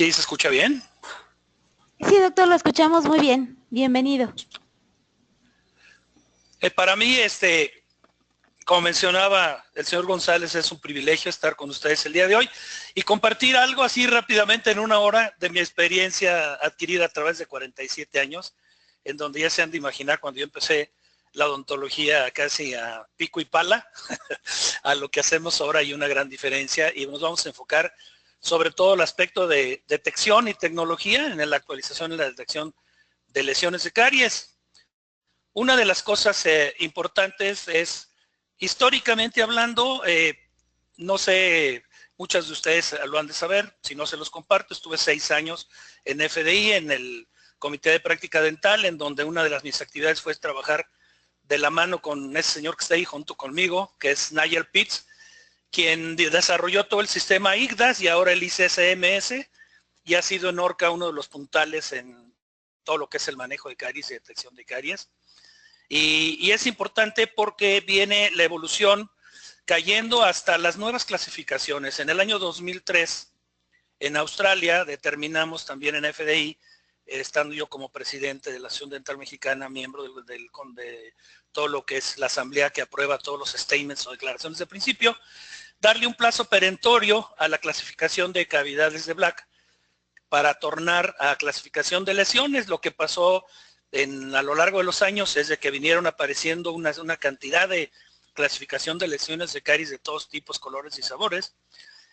¿Sí se escucha bien? Sí, doctor, lo escuchamos muy bien. Bienvenido. Para mí, como mencionaba el señor González, es un privilegio estar con ustedes el día de hoy y compartir algo así rápidamente en una hora de mi experiencia adquirida a través de 47 años, en donde ya se han de imaginar cuando yo empecé la odontología casi a pico y pala, a lo que hacemos ahora hay una gran diferencia y nos vamos a enfocar sobre todo el aspecto de detección y tecnología en la actualización y la detección de lesiones de caries. Una de las cosas importantes es, históricamente hablando, no sé, muchas de ustedes lo han de saber, si no se los comparto, estuve 6 años en FDI, en el Comité de Práctica Dental, en donde una de mis actividades fue trabajar de la mano con ese señor que está ahí junto conmigo, que es Nigel Pitts, quien desarrolló todo el sistema IGDAS y ahora el ICSMS, y ha sido en Orca uno de los puntales en todo lo que es el manejo de caries y detección de caries. Y es importante porque viene la evolución cayendo hasta las nuevas clasificaciones. En el año 2003, en Australia, determinamos también en FDI, estando yo como presidente de la Asociación Dental Mexicana, miembro de todo lo que es la asamblea que aprueba todos los statements o declaraciones de principio, darle un plazo perentorio a la clasificación de cavidades de Black para tornar a clasificación de lesiones. Lo que pasó a lo largo de los años es de que vinieron apareciendo una cantidad de clasificación de lesiones de caries de todos tipos, colores y sabores.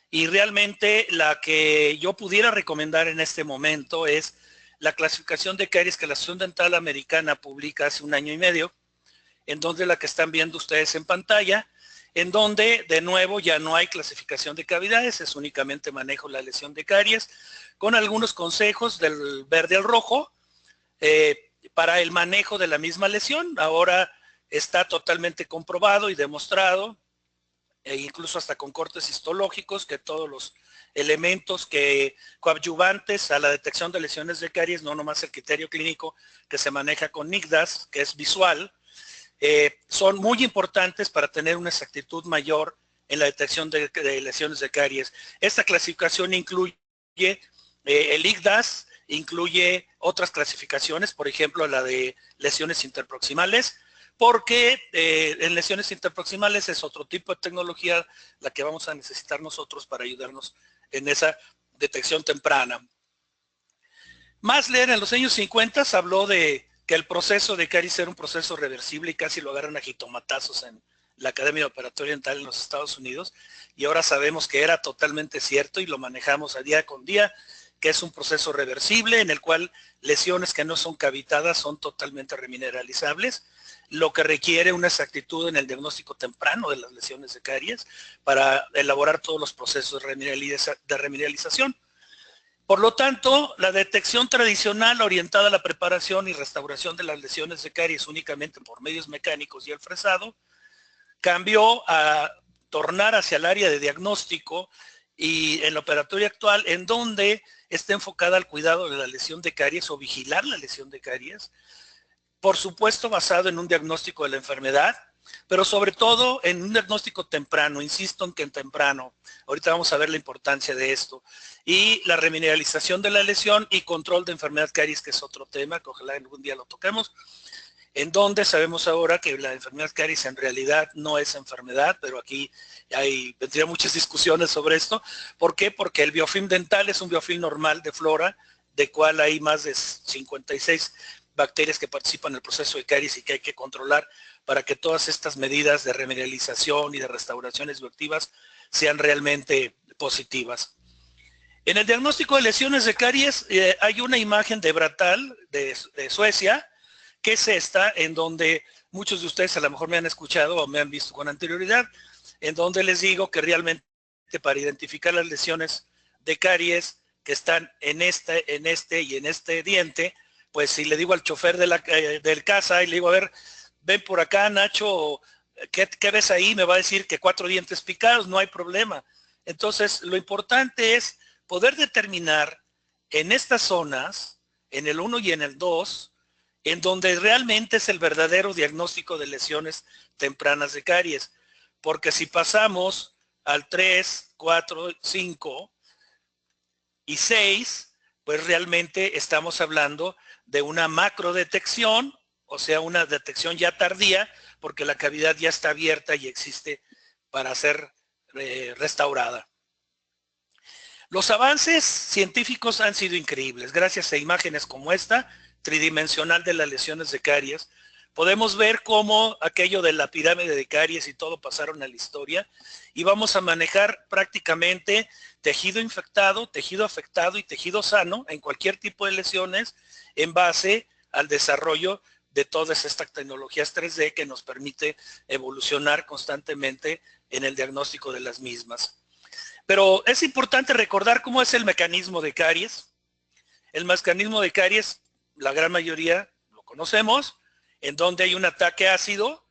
Y realmente la que yo pudiera recomendar en este momento es la clasificación de caries que la Asociación Dental Americana publica hace 1 año y medio, en donde la que están viendo ustedes en pantalla, en donde de nuevo ya no hay clasificación de cavidades, es únicamente manejo la lesión de caries, con algunos consejos del verde al rojo para el manejo de la misma lesión. Ahora está totalmente comprobado y demostrado, e incluso hasta con cortes histológicos, que todos los elementos coadyuvantes a la detección de lesiones de caries, no nomás el criterio clínico que se maneja con IGDAS, que es visual, son muy importantes para tener una exactitud mayor en la detección de lesiones de caries. Esta clasificación incluye el IGDAS, incluye otras clasificaciones, por ejemplo, la de lesiones interproximales, porque en lesiones interproximales es otro tipo de tecnología la que vamos a necesitar nosotros para ayudarnos en esa detección temprana. Masler en los años 50 habló de que el proceso de caries era un proceso reversible y casi lo agarran a jitomatazos en la Academia Operatoria Dental en los Estados Unidos, y ahora sabemos que era totalmente cierto y lo manejamos a día con día, que es un proceso reversible en el cual lesiones que no son cavitadas son totalmente remineralizables, lo que requiere una exactitud en el diagnóstico temprano de las lesiones de caries para elaborar todos los procesos de remineralización. Por lo tanto, la detección tradicional orientada a la preparación y restauración de las lesiones de caries únicamente por medios mecánicos y el fresado cambió a tornar hacia el área de diagnóstico y en la operatoria actual, en donde está enfocada al cuidado de la lesión de caries o vigilar la lesión de caries, por supuesto basado en un diagnóstico de la enfermedad, pero sobre todo en un diagnóstico temprano, insisto en que en temprano, ahorita vamos a ver la importancia de esto, y la remineralización de la lesión y control de enfermedad caries, que es otro tema, que ojalá algún día lo toquemos, en donde sabemos ahora que la enfermedad caries en realidad no es enfermedad, pero aquí vendría muchas discusiones sobre esto. ¿Por qué? Porque el biofilm dental es un biofilm normal de flora, de cual hay más de 56 bacterias que participan en el proceso de caries y que hay que controlar para que todas estas medidas de remineralización y de restauraciones bioactivas sean realmente positivas. En el diagnóstico de lesiones de caries hay una imagen de Bratal de Suecia, que es esta, en donde muchos de ustedes a lo mejor me han escuchado o me han visto con anterioridad, en donde les digo que realmente para identificar las lesiones de caries que están en este y en este diente, pues si le digo al chofer del casa y le digo, a ver, ven por acá, Nacho, ¿qué ves ahí? Me va a decir que 4 dientes picados, no hay problema. Entonces, lo importante es poder determinar en estas zonas, en el 1 y en el 2, en donde realmente es el verdadero diagnóstico de lesiones tempranas de caries. Porque si pasamos al 3, 4, 5, Y 6, pues realmente estamos hablando de una macrodetección, o sea, una detección ya tardía, porque la cavidad ya está abierta y existe para ser restaurada. Los avances científicos han sido increíbles. Gracias a imágenes como esta, tridimensional de las lesiones de caries, podemos ver cómo aquello de la pirámide de caries y todo pasaron a la historia y vamos a manejar prácticamente tejido infectado, tejido afectado y tejido sano en cualquier tipo de lesiones en base al desarrollo de todas estas tecnologías 3D que nos permite evolucionar constantemente en el diagnóstico de las mismas. Pero es importante recordar cómo es el mecanismo de caries. El mecanismo de caries, la gran mayoría lo conocemos, en donde hay un ataque ácido.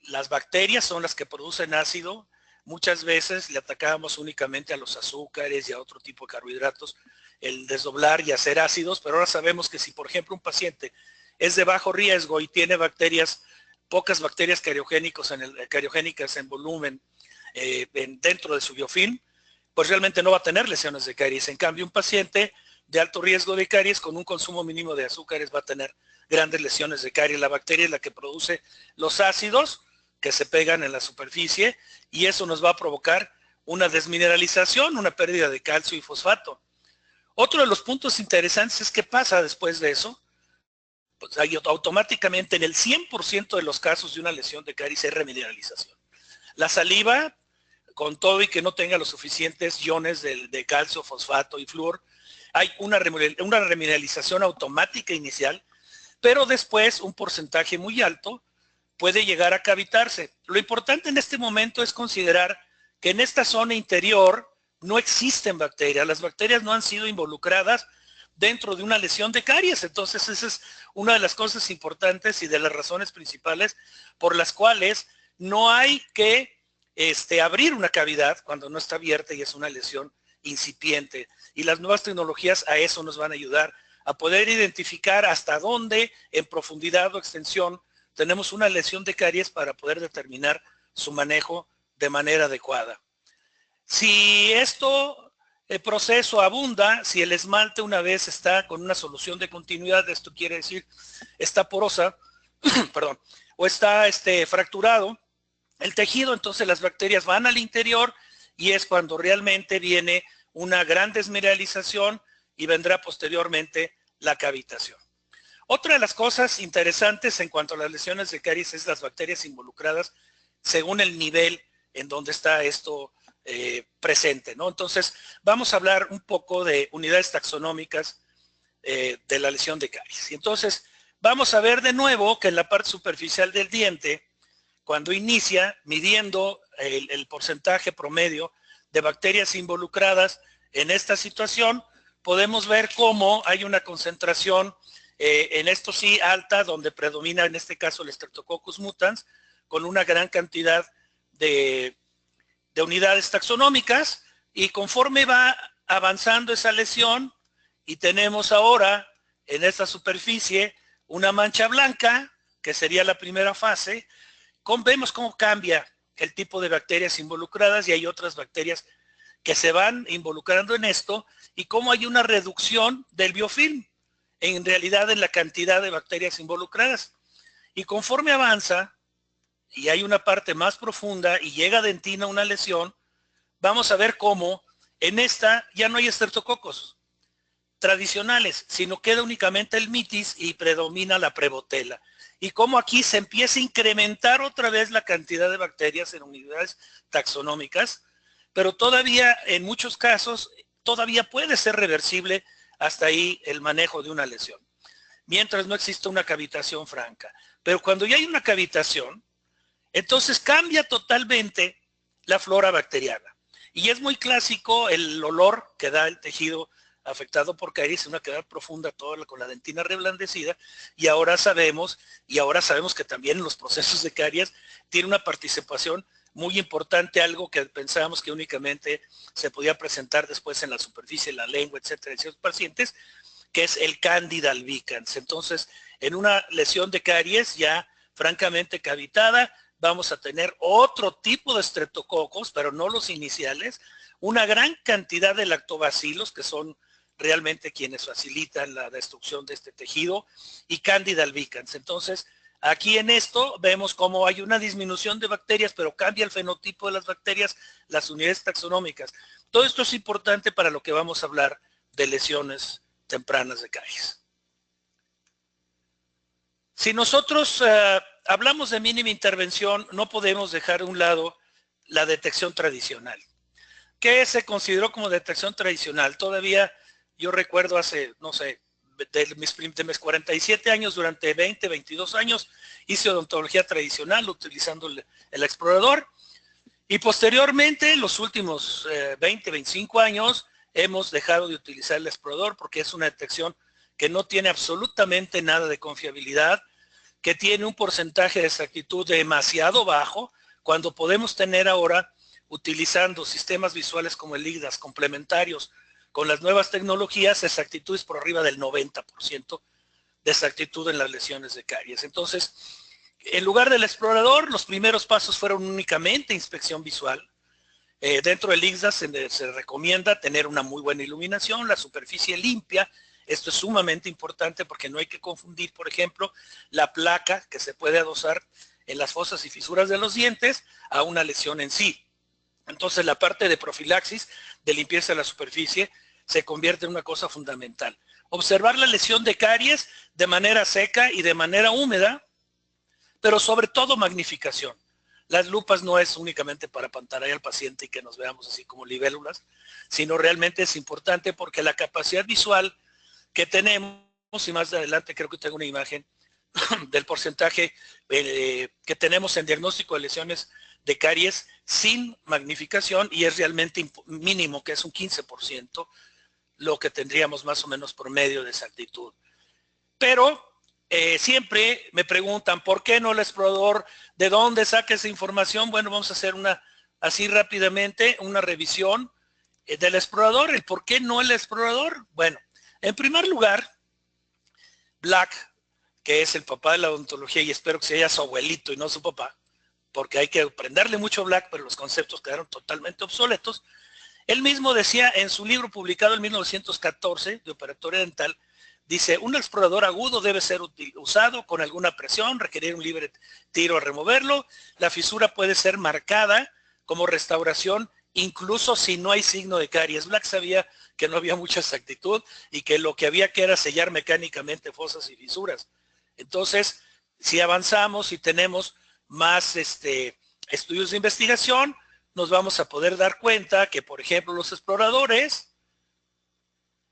Las bacterias son las que producen ácido. Muchas veces le atacábamos únicamente a los azúcares y a otro tipo de carbohidratos, el desdoblar y hacer ácidos, pero ahora sabemos que si, por ejemplo, un paciente es de bajo riesgo y tiene bacterias, pocas bacterias cariogénicas en volumen dentro de su biofilm, pues realmente no va a tener lesiones de caries. En cambio, un paciente de alto riesgo de caries con un consumo mínimo de azúcares va a tener grandes lesiones de caries. La bacteria es la que produce los ácidos que se pegan en la superficie y eso nos va a provocar una desmineralización, una pérdida de calcio y fosfato. Otro de los puntos interesantes es qué pasa después de eso. Pues automáticamente en el 100% de los casos de una lesión de caries hay remineralización. La saliva, con todo y que no tenga los suficientes iones de calcio, fosfato y flúor, hay una remineralización automática inicial, pero después un porcentaje muy alto puede llegar a cavitarse. Lo importante en este momento es considerar que en esta zona interior no existen bacterias. Las bacterias no han sido involucradas dentro de una lesión de caries. Entonces esa es una de las cosas importantes y de las razones principales por las cuales no hay que abrir una cavidad cuando no está abierta y es una lesión incipiente. Y las nuevas tecnologías a eso nos van a ayudar, a poder identificar hasta dónde en profundidad o extensión tenemos una lesión de caries para poder determinar su manejo de manera adecuada. Si el proceso abunda, si el esmalte una vez está con una solución de continuidad, esto quiere decir está porosa, perdón, o está fracturado el tejido, entonces las bacterias van al interior y es cuando realmente viene una gran desmineralización y vendrá posteriormente la cavitación. Otra de las cosas interesantes en cuanto a las lesiones de caries es las bacterias involucradas según el nivel en donde está esto presente, ¿no? Entonces, vamos a hablar un poco de unidades taxonómicas de la lesión de caries. Y entonces, vamos a ver de nuevo que en la parte superficial del diente, cuando inicia, midiendo el porcentaje promedio de bacterias involucradas en esta situación, podemos ver cómo hay una concentración, en esto sí, alta, donde predomina en este caso el Streptococcus mutans, con una gran cantidad de unidades taxonómicas, y conforme va avanzando esa lesión, y tenemos ahora en esta superficie una mancha blanca, que sería la primera fase, vemos cómo cambia el tipo de bacterias involucradas y hay otras bacterias que se van involucrando en esto y cómo hay una reducción del biofilm en realidad en la cantidad de bacterias involucradas. Y conforme avanza y hay una parte más profunda y llega a dentina una lesión, vamos a ver cómo en esta ya no hay estreptococos tradicionales, sino queda únicamente el mitis y predomina la prebotela. Y cómo aquí se empieza a incrementar otra vez la cantidad de bacterias en unidades taxonómicas, pero todavía en muchos casos todavía puede ser reversible hasta ahí el manejo de una lesión, mientras no exista una cavitación franca. Pero cuando ya hay una cavitación, entonces cambia totalmente la flora bacteriana. Y es muy clásico el olor que da el tejido afectado por caries, una quedada profunda, toda con la dentina reblandecida, y ahora sabemos que también en los procesos de caries tiene una participación muy importante, algo que pensábamos que únicamente se podía presentar después en la superficie, en la lengua, etcétera, en ciertos pacientes, que es el Candida albicans. Entonces, en una lesión de caries ya francamente cavitada, vamos a tener otro tipo de estreptococos, pero no los iniciales, una gran cantidad de lactobacilos, que son realmente quienes facilitan la destrucción de este tejido, y Candida albicans. Entonces, aquí en esto vemos cómo hay una disminución de bacterias, pero cambia el fenotipo de las bacterias, las unidades taxonómicas. Todo esto es importante para lo que vamos a hablar de lesiones tempranas de caries. Si nosotros hablamos de mínima intervención, no podemos dejar a un lado la detección tradicional. ¿Qué se consideró como detección tradicional? Todavía yo recuerdo hace, no sé, de mis 47 años, durante 20, 22 años, hice odontología tradicional utilizando el explorador, y posteriormente, los últimos 20, 25 años, hemos dejado de utilizar el explorador porque es una detección que no tiene absolutamente nada de confiabilidad, que tiene un porcentaje de exactitud demasiado bajo, cuando podemos tener ahora, utilizando sistemas visuales como el IGDAS complementarios con las nuevas tecnologías, exactitudes por arriba del 90% de exactitud en las lesiones de caries. Entonces, en lugar del explorador, los primeros pasos fueron únicamente inspección visual. Dentro del IGDAS se recomienda tener una muy buena iluminación, la superficie limpia. Esto es sumamente importante porque no hay que confundir, por ejemplo, la placa que se puede adosar en las fosas y fisuras de los dientes a una lesión en sí. Entonces, la parte de profilaxis, de limpieza de la superficie, se convierte en una cosa fundamental. Observar la lesión de caries de manera seca y de manera húmeda, pero sobre todo magnificación. Las lupas no es únicamente para apantallar al paciente y que nos veamos así como libélulas, sino realmente es importante porque la capacidad visual que tenemos, y más adelante creo que tengo una imagen del porcentaje que tenemos en diagnóstico de lesiones de caries sin magnificación, y es realmente mínimo, que es un 15%, lo que tendríamos más o menos promedio de exactitud. Pero siempre me preguntan, ¿por qué no el explorador? ¿De dónde saca esa información? Bueno, vamos a hacer así rápidamente, una revisión del explorador. ¿El por qué no el explorador? Bueno, en primer lugar, Black, que es el papá de la odontología, y espero que sea su abuelito y no su papá, porque hay que aprenderle mucho a Black, pero los conceptos quedaron totalmente obsoletos. Él mismo decía en su libro publicado en 1914, de operatoria dental, dice, un explorador agudo debe ser usado con alguna presión, requerir un libre tiro a removerlo. La fisura puede ser marcada como restauración, incluso si no hay signo de caries. Black sabía que no había mucha exactitud y que lo que había que era sellar mecánicamente fosas y fisuras. Entonces, si avanzamos y tenemos más estudios de investigación, nos vamos a poder dar cuenta que, por ejemplo, los exploradores,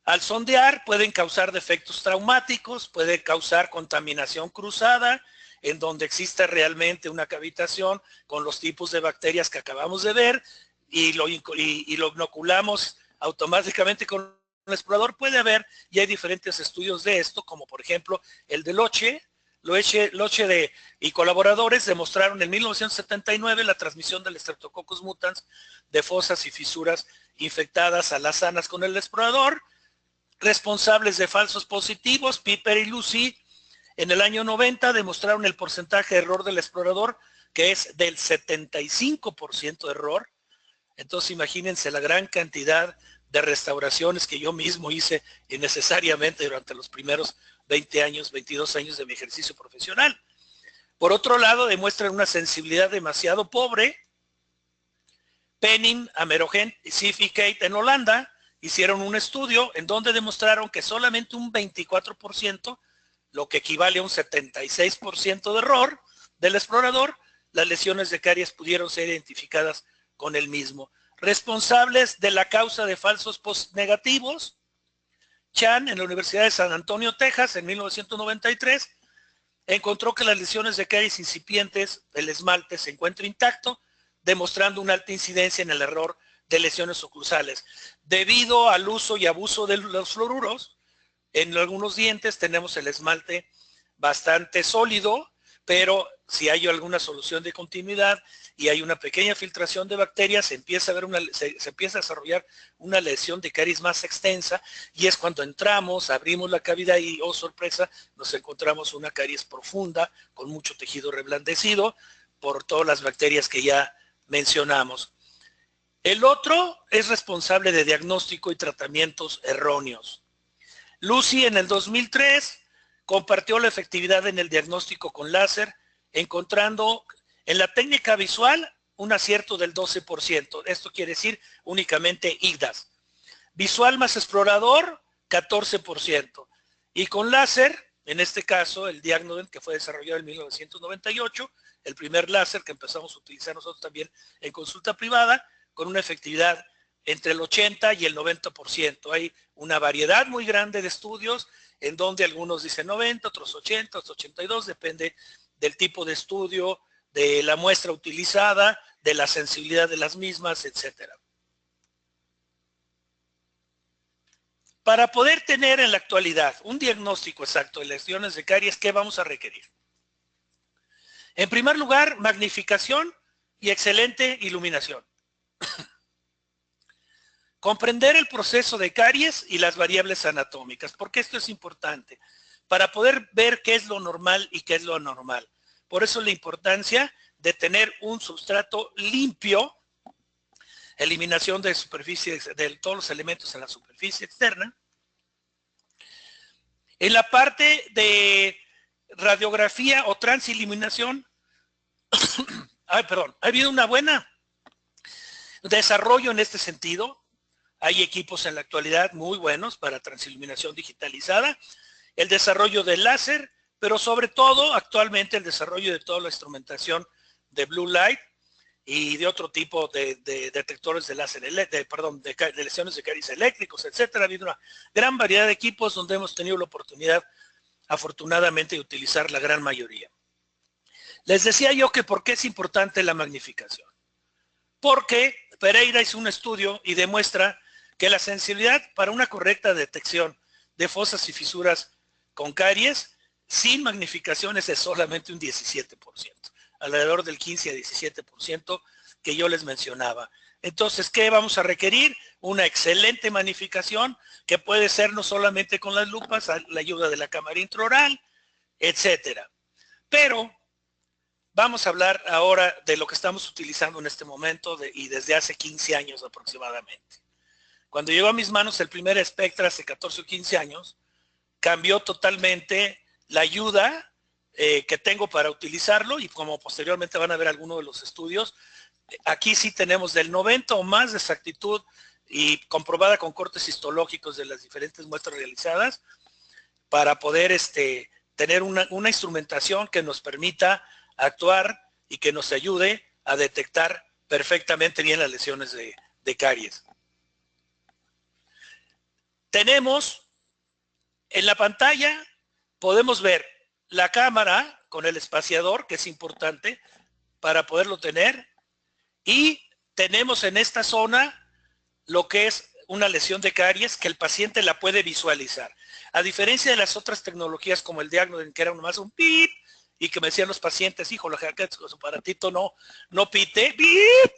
al sondear, pueden causar defectos traumáticos, pueden causar contaminación cruzada, en donde exista realmente una cavitación con los tipos de bacterias que acabamos de ver, y lo inoculamos automáticamente con un explorador. Puede haber, y hay diferentes estudios de esto, como por ejemplo el de Loche y colaboradores demostraron en 1979 la transmisión del Streptococcus mutans de fosas y fisuras infectadas a las sanas con el explorador. Responsables de falsos positivos, Piper y Lucy, en el año 90 demostraron el porcentaje de error del explorador, que es del 75% de error. Entonces imagínense la gran cantidad de restauraciones que yo mismo hice innecesariamente durante los primeros 20 años, 22 años de mi ejercicio profesional. Por otro lado, demuestran una sensibilidad demasiado pobre. Penning, Amerogen y Sif y Kate en Holanda hicieron un estudio en donde demostraron que solamente un 24%, lo que equivale a un 76% de error del explorador, las lesiones de caries pudieron ser identificadas con el mismo. Responsables de la causa de falsos negativos, Chan en la Universidad de San Antonio, Texas, en 1993, encontró que las lesiones de caries incipientes del esmalte se encuentran intacto, demostrando una alta incidencia en el error de lesiones oclusales. Debido al uso y abuso de los fluoruros, en algunos dientes tenemos el esmalte bastante sólido, pero si hay alguna solución de continuidad y hay una pequeña filtración de bacterias, se empieza a desarrollar una lesión de caries más extensa, y es cuando entramos, abrimos la cavidad y, oh sorpresa, nos encontramos una caries profunda con mucho tejido reblandecido por todas las bacterias que ya mencionamos. El otro es responsable de diagnóstico y tratamientos erróneos. Lucy en el 2003 compartió la efectividad en el diagnóstico con láser, encontrando en la técnica visual un acierto del 12%. Esto quiere decir únicamente IGDAS. Visual más explorador, 14%. Y con láser, en este caso, el Diagnodent, que fue desarrollado en 1998, el primer láser que empezamos a utilizar nosotros también en consulta privada, con una efectividad entre el 80 y el 90%. Hay una variedad muy grande de estudios en donde algunos dicen 90, otros 80, otros 82, depende del tipo de estudio, de la muestra utilizada, de la sensibilidad de las mismas, etcétera. Para poder tener en la actualidad un diagnóstico exacto de lesiones de caries, ¿qué vamos a requerir? En primer lugar, magnificación y excelente iluminación. Comprender el proceso de caries y las variables anatómicas, porque esto es importante, para poder ver qué es lo normal y qué es lo anormal. Por eso la importancia de tener un sustrato limpio, eliminación de superficie, de todos los elementos en la superficie externa. En la parte de radiografía o transiluminación, ha habido una buena desarrollo en este sentido. Hay equipos en la actualidad muy buenos para transiluminación digitalizada, el desarrollo del láser, pero sobre todo actualmente el desarrollo de toda la instrumentación de blue light y de otro tipo de detectores de láser, de lesiones de caries eléctricos, etcétera. Ha habido una gran variedad de equipos donde hemos tenido la oportunidad, afortunadamente, de utilizar la gran mayoría. Les decía yo que por qué es importante la magnificación. Porque Pereira hizo un estudio y demuestra que la sensibilidad para una correcta detección de fosas y fisuras con caries sin magnificación es de solamente un 17%, alrededor del 15 a 17% que yo les mencionaba. Entonces, ¿qué vamos a requerir? Una excelente magnificación que puede ser no solamente con las lupas, la ayuda de la cámara intraoral, etcétera. Pero vamos a hablar ahora de lo que estamos utilizando en este momento y desde hace 15 años aproximadamente. Cuando llegó a mis manos el primer Spectra hace 14 o 15 años, cambió totalmente la ayuda que tengo para utilizarlo y como posteriormente van a ver algunos de los estudios, aquí sí tenemos del 90 o más de exactitud y comprobada con cortes histológicos de las diferentes muestras realizadas para poder tener una instrumentación que nos permita actuar y que nos ayude a detectar perfectamente bien las lesiones de caries. Tenemos en la pantalla, podemos ver la cámara con el espaciador, que es importante para poderlo tener, y tenemos en esta zona lo que es una lesión de caries que el paciente la puede visualizar. A diferencia de las otras tecnologías como el Diagnodent, que era nomás un pip, y que me decían los pacientes, híjole, su aparatito no pite, pip,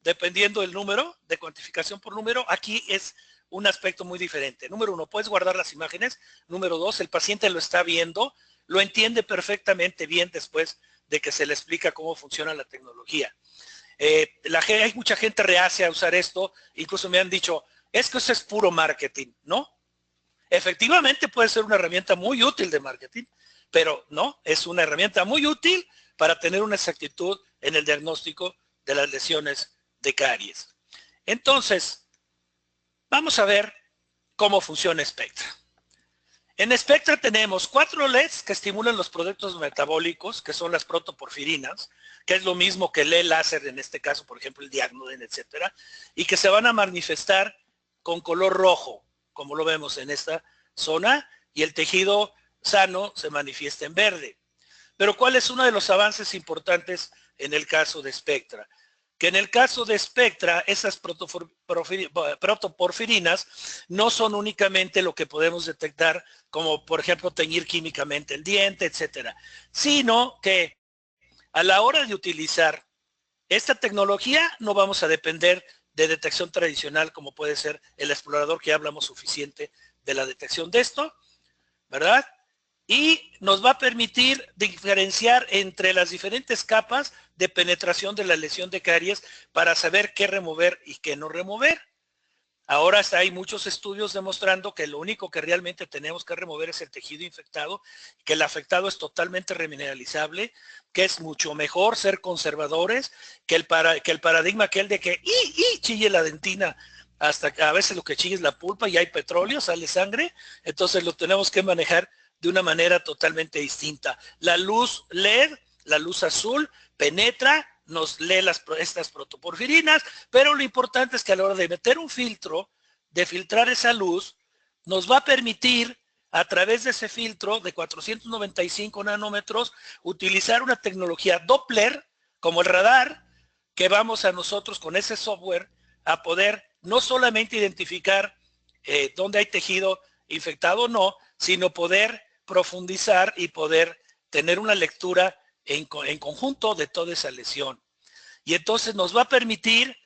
dependiendo del número, de cuantificación por número, aquí es un aspecto muy diferente. Número uno, puedes guardar las imágenes. Número dos, el paciente lo está viendo, lo entiende perfectamente bien después de que se le explica cómo funciona la tecnología. Hay mucha gente reacia a usar esto, incluso me han dicho, es que eso es puro marketing, ¿no? Efectivamente puede ser una herramienta muy útil de marketing, pero no, es una herramienta muy útil para tener una exactitud en el diagnóstico de las lesiones de caries. Entonces, vamos a ver cómo funciona Spectra. En Spectra tenemos 4 LEDs que estimulan los productos metabólicos, que son las protoporfirinas, que es lo mismo que el láser, en este caso, por ejemplo, el Diagnodent, etcétera, y que se van a manifestar con color rojo, como lo vemos en esta zona, y el tejido sano se manifiesta en verde. Pero ¿cuál es uno de los avances importantes en el caso de Spectra? Que en el caso de Spectra, esas protoporfirinas no son únicamente lo que podemos detectar, como por ejemplo teñir químicamente el diente, etcétera, sino que a la hora de utilizar esta tecnología no vamos a depender de detección tradicional como puede ser el explorador, que hablamos suficiente de la detección de esto, ¿verdad? y nos va a permitir diferenciar entre las diferentes capas de penetración de la lesión de caries para saber qué remover y qué no remover. Ahora hay muchos estudios demostrando que lo único que realmente tenemos que remover es el tejido infectado, que el afectado es totalmente remineralizable, que es mucho mejor ser conservadores que el paradigma aquel de que chille la dentina, hasta que a veces lo que chille es la pulpa y hay petróleo, sale sangre, entonces lo tenemos que manejar de una manera totalmente distinta. La luz LED, la luz azul, penetra, nos lee estas protoporfirinas, pero lo importante es que a la hora de meter un filtro, de filtrar esa luz, nos va a permitir, a través de ese filtro de 495 nanómetros, utilizar una tecnología Doppler, como el radar, que vamos a nosotros con ese software a poder no solamente identificar dónde hay tejido infectado o no, sino poder profundizar y poder tener una lectura en conjunto de toda esa lesión. Y entonces nos va a permitir,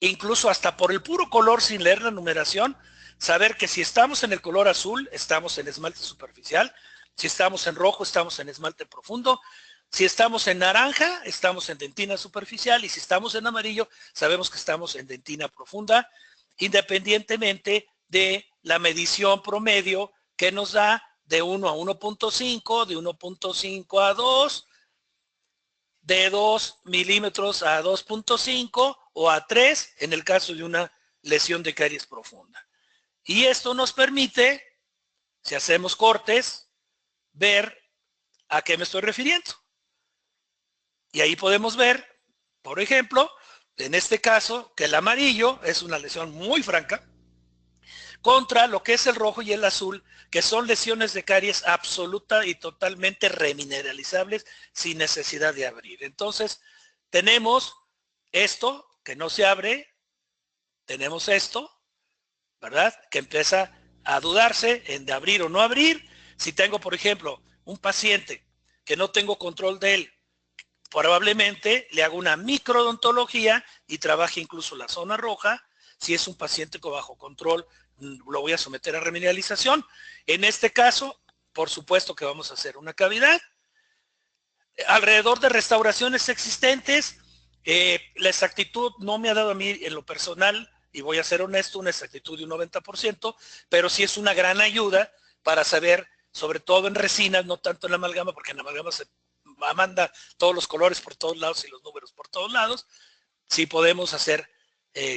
incluso hasta por el puro color sin leer la numeración, saber que si estamos en el color azul, estamos en esmalte superficial, si estamos en rojo, estamos en esmalte profundo, si estamos en naranja, estamos en dentina superficial, y si estamos en amarillo, sabemos que estamos en dentina profunda, independientemente de la medición promedio que nos da de 1 a 1.5, de 1.5 a 2, de 2 milímetros a 2.5 o a 3 en el caso de una lesión de caries profunda. Y esto nos permite, si hacemos cortes, ver a qué me estoy refiriendo. Y ahí podemos ver, por ejemplo, en este caso, que el amarillo es una lesión muy franca, contra lo que es el rojo y el azul, que son lesiones de caries absoluta y totalmente remineralizables sin necesidad de abrir. Entonces, tenemos esto que no se abre, tenemos esto, ¿verdad? Que empieza a dudarse en de abrir o no abrir. Si tengo, por ejemplo, un paciente que no tengo control de él, probablemente le hago una microodontología y trabaje incluso la zona roja. Si es un paciente con bajo control, lo voy a someter a remineralización. En este caso, por supuesto que vamos a hacer una cavidad. Alrededor de restauraciones existentes, la exactitud no me ha dado a mí en lo personal, y voy a ser honesto, una exactitud de un 90%, pero sí es una gran ayuda para saber, sobre todo en resinas, no tanto en la amalgama, porque en la amalgama se manda todos los colores por todos lados y los números por todos lados, sí podemos hacer,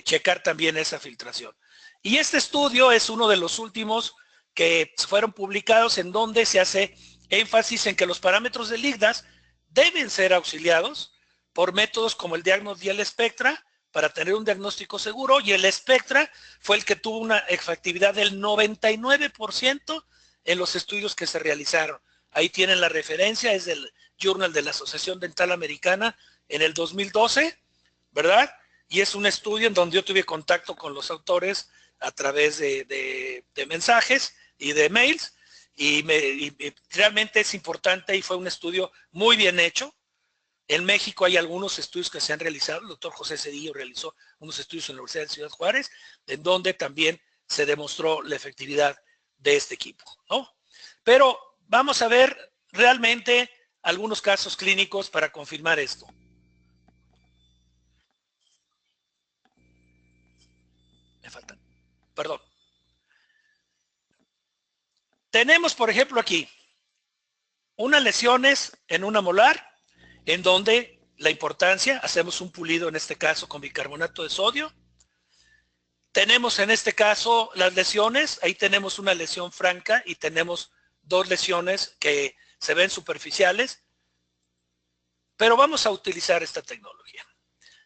checar también esa filtración. Y este estudio es uno de los últimos que fueron publicados, en donde se hace énfasis en que los parámetros del IGDAS deben ser auxiliados por métodos como el diagnóstico y el Spectra para tener un diagnóstico seguro, y el Spectra fue el que tuvo una efectividad del 99% en los estudios que se realizaron. Ahí tienen la referencia, es del Journal de la Asociación Dental Americana en el 2012, ¿verdad? Y es un estudio en donde yo tuve contacto con los autores a través de mensajes y de mails, y realmente es importante, y fue un estudio muy bien hecho. En México hay algunos estudios que se han realizado. El doctor José Cedillo realizó unos estudios en la Universidad de Ciudad Juárez, en donde también se demostró la efectividad de este equipo, ¿no? Pero vamos a ver realmente algunos casos clínicos para confirmar esto. Me faltan, perdón. Tenemos, por ejemplo, aquí unas lesiones en una molar, en donde la importancia, hacemos un pulido en este caso con bicarbonato de sodio. Tenemos en este caso las lesiones, ahí tenemos una lesión franca y tenemos dos lesiones que se ven superficiales, pero vamos a utilizar esta tecnología.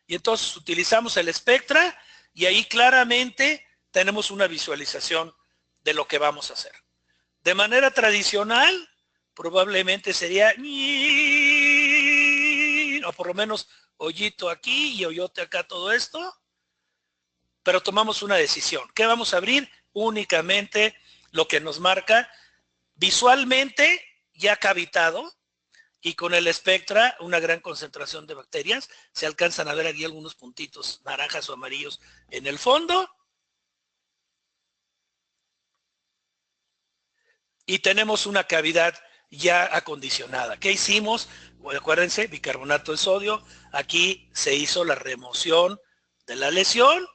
Y entonces utilizamos el Spectra, y ahí claramente tenemos una visualización de lo que vamos a hacer. De manera tradicional, probablemente sería, o por lo menos hoyito aquí y hoyote acá, todo esto, pero tomamos una decisión. ¿Qué vamos a abrir? Únicamente lo que nos marca visualmente ya cavitado, y con el Spectra una gran concentración de bacterias. Se alcanzan a ver aquí algunos puntitos naranjas o amarillos en el fondo. Y tenemos una cavidad ya acondicionada. ¿Qué hicimos? Bueno, acuérdense, bicarbonato de sodio. Aquí se hizo la remoción de la lesión.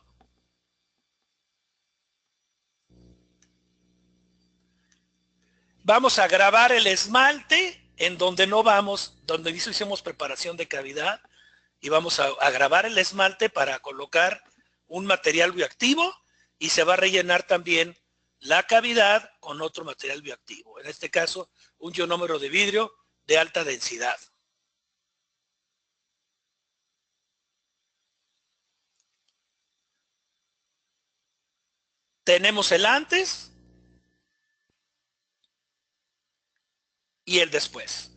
Vamos a grabar el esmalte en donde no vamos, donde hicimos preparación de cavidad, y vamos a grabar el esmalte para colocar un material bioactivo, y se va a rellenar también la cavidad con otro material bioactivo. En este caso, un ionómero de vidrio de alta densidad. Tenemos el antes y el después.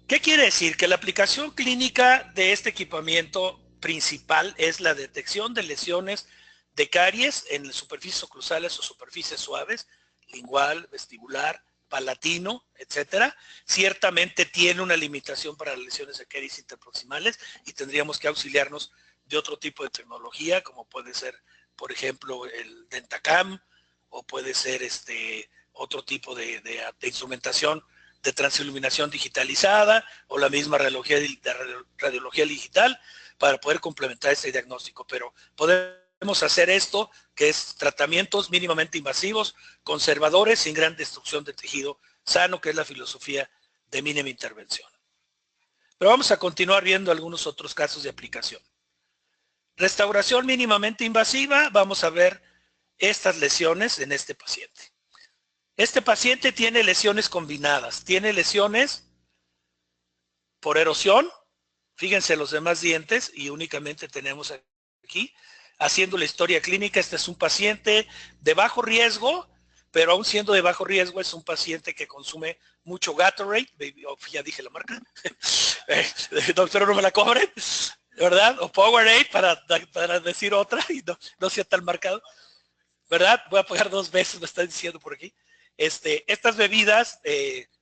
¿Qué quiere decir? Que la aplicación clínica de este equipamiento principal es la detección de lesiones de caries en superficies oclusales o superficies suaves, lingual, vestibular, palatino, etcétera. Ciertamente tiene una limitación para las lesiones de caries interproximales y tendríamos que auxiliarnos de otro tipo de tecnología, como puede ser, por ejemplo, el Dentacam, o puede ser otro tipo de instrumentación de transiluminación digitalizada o la misma radiología digital para poder complementar este diagnóstico. Pero podemos hacer esto, que es tratamientos mínimamente invasivos, conservadores, sin gran destrucción de tejido sano, que es la filosofía de mínima intervención. Pero vamos a continuar viendo algunos otros casos de aplicación. Restauración mínimamente invasiva, vamos a ver estas lesiones en este paciente. Este paciente tiene lesiones combinadas, tiene lesiones por erosión, fíjense los demás dientes, y únicamente tenemos aquí, haciendo la historia clínica. Este es un paciente de bajo riesgo, pero aún siendo de bajo riesgo es un paciente que consume mucho Gatorade, ya dije la marca, doctor, no me la cobren, ¿verdad? O Powerade para decir otra y no sea tan marcado, ¿verdad? Voy a pagar 2 veces, me están diciendo por aquí. Estas bebidas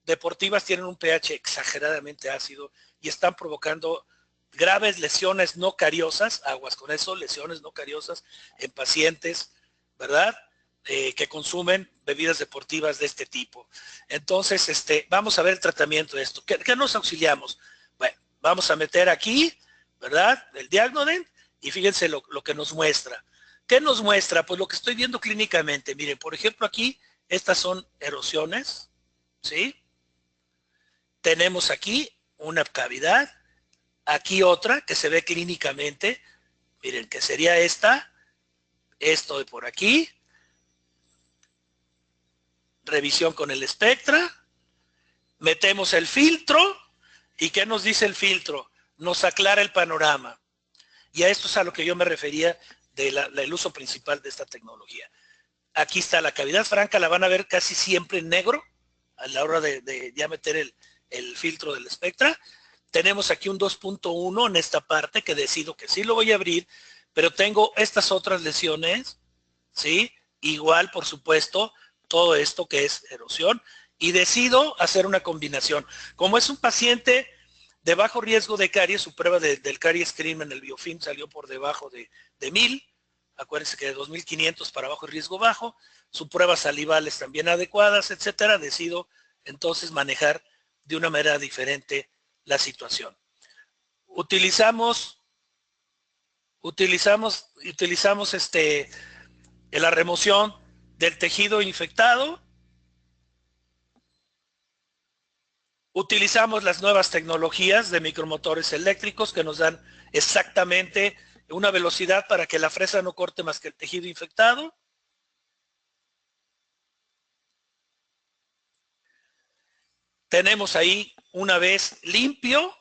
deportivas tienen un pH exageradamente ácido y están provocando graves lesiones no cariosas, aguas con eso, lesiones no cariosas en pacientes, ¿verdad? Que consumen bebidas deportivas de este tipo. Entonces, vamos a ver el tratamiento de esto. ¿Qué nos auxiliamos? Bueno, vamos a meter aquí, ¿verdad? El Diagnodent, y fíjense lo que nos muestra. ¿Qué nos muestra? Pues lo que estoy viendo clínicamente. Miren, por ejemplo, aquí, estas son erosiones, ¿sí? Tenemos aquí una cavidad, aquí otra que se ve clínicamente, miren, que sería esto de por aquí, revisión con el Spectra, metemos el filtro, ¿y qué nos dice el filtro? Nos aclara el panorama. Y a esto es a lo que yo me refería del uso principal de esta tecnología. Aquí está la cavidad franca, la van a ver casi siempre en negro a la hora de ya meter el filtro del Spectra. Tenemos aquí un 2.1 en esta parte que decido que sí lo voy a abrir, pero tengo estas otras lesiones, ¿sí? Igual, por supuesto, todo esto que es erosión, y decido hacer una combinación. Como es un paciente de bajo riesgo de caries, su prueba del caries screen en el biofilm salió por debajo de 1000, acuérdense que de 2500 para bajo riesgo bajo, sus pruebas salivales también adecuadas, etcétera. Decido entonces manejar de una manera diferente la situación. Utilizamos la remoción del tejido infectado. Utilizamos las nuevas tecnologías de micromotores eléctricos que nos dan exactamente una velocidad para que la fresa no corte más que el tejido infectado. Tenemos ahí, una vez limpio,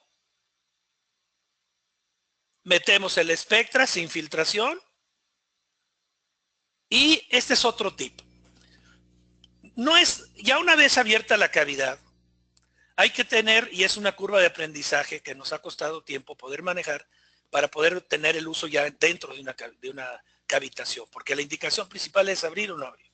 metemos el Spectra sin filtración. Y este es otro tip. No es, ya una vez abierta la cavidad, hay que tener, y es una curva de aprendizaje que nos ha costado tiempo poder manejar para poder tener el uso ya dentro de una cavitación, porque la indicación principal es abrir o no abrir.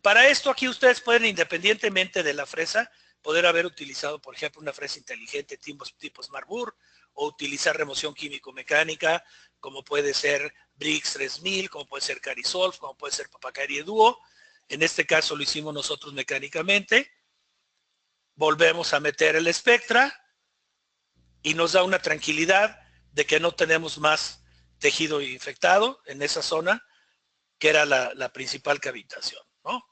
Para esto aquí ustedes pueden, independientemente de la fresa, poder haber utilizado, por ejemplo, una fresa inteligente tipo Smartburr, o utilizar remoción químico-mecánica, como puede ser Brix 3000, como puede ser Carisolv, como puede ser Papacarie Duo. En este caso lo hicimos nosotros mecánicamente, volvemos a meter el Spectra y nos da una tranquilidad de que no tenemos más tejido infectado en esa zona, que era la principal cavitación, ¿no?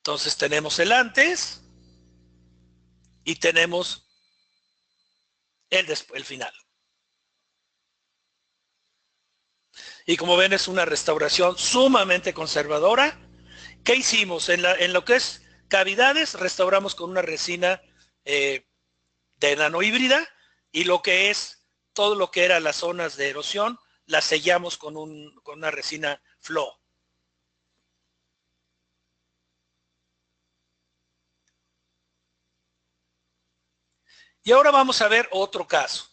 Entonces tenemos el antes y tenemos el final. Y como ven, es una restauración sumamente conservadora. ¿Qué hicimos? En lo que es cavidades, restauramos con una resina de nanohíbrida, y lo que es todo lo que era las zonas de erosión, las sellamos con una resina Flow. Y ahora vamos a ver otro caso.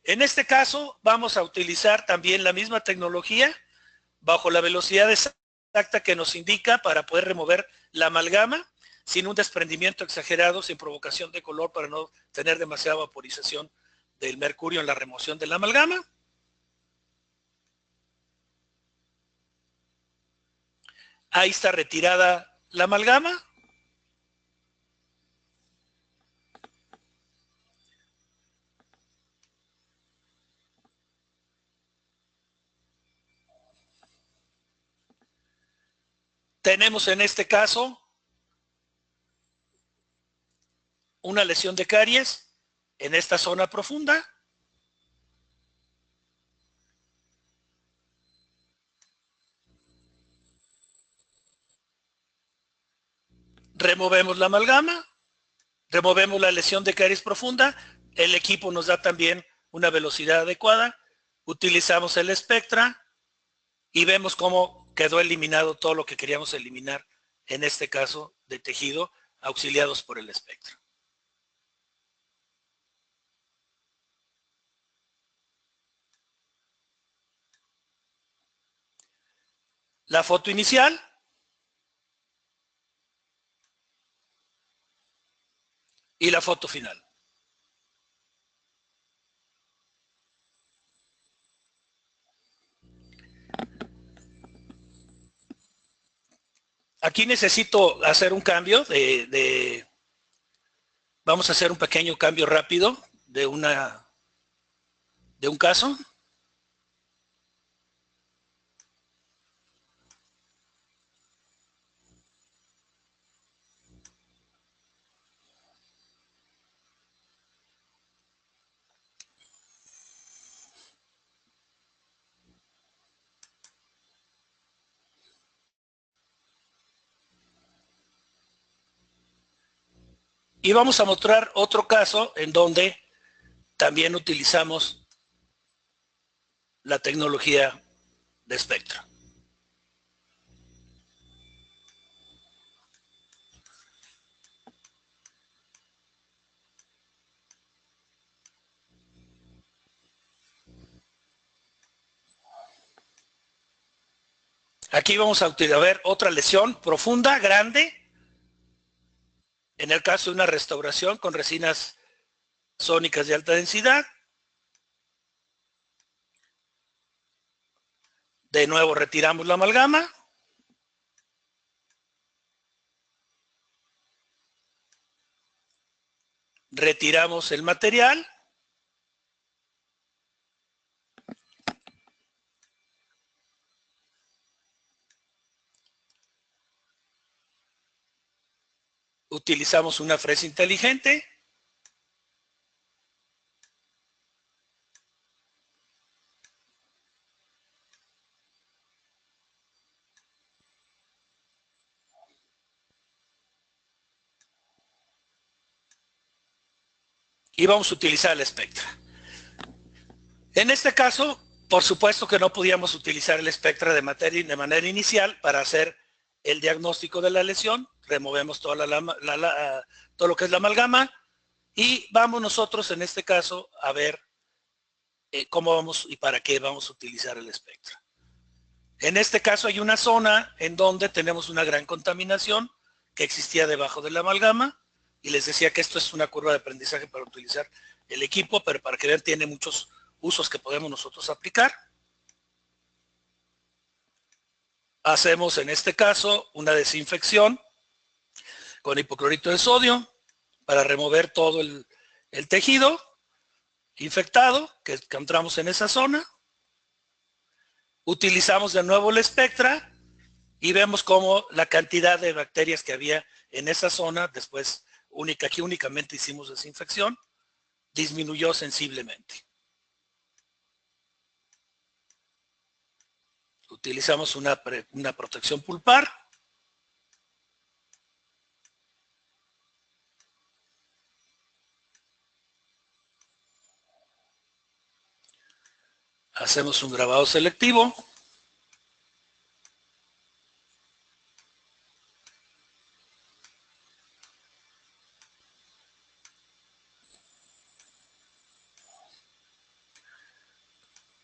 En este caso vamos a utilizar también la misma tecnología bajo la velocidad exacta que nos indica para poder remover la amalgama sin un desprendimiento exagerado, sin provocación de color, para no tener demasiada vaporización del mercurio en la remoción de la amalgama. Ahí está retirada la amalgama. Tenemos en este caso una lesión de caries en esta zona profunda. Removemos la amalgama, removemos la lesión de caries profunda, el equipo nos da también una velocidad adecuada, utilizamos el Spectra y vemos cómo quedó eliminado todo lo que queríamos eliminar, en este caso de tejido, auxiliados por el Spectra. La foto inicial y la foto final. Aquí necesito hacer un cambio vamos a hacer un pequeño cambio rápido de un caso. Y vamos a mostrar otro caso en donde también utilizamos la tecnología de Spectra. Aquí vamos a ver otra lesión profunda, grande, en el caso de una restauración con resinas sónicas de alta densidad. De nuevo retiramos la amalgama. Retiramos el material. Utilizamos una fresa inteligente. Y vamos a utilizar el Spectra. En este caso, por supuesto que no podíamos utilizar el Spectra de manera inicial para hacer el diagnóstico de la lesión. Removemos todo lo que es la amalgama y vamos nosotros en este caso a ver cómo vamos y para qué vamos a utilizar el Spectra. En este caso hay una zona en donde tenemos una gran contaminación que existía debajo de la amalgama, y les decía que esto es una curva de aprendizaje para utilizar el equipo, pero para que vean tiene muchos usos que podemos nosotros aplicar. Hacemos en este caso una desinfección con hipoclorito de sodio para remover todo el tejido infectado que encontramos en esa zona. Utilizamos de nuevo el Spectra y vemos cómo la cantidad de bacterias que había en esa zona, después aquí únicamente hicimos desinfección, disminuyó sensiblemente. Utilizamos una protección pulpar. Hacemos un grabado selectivo.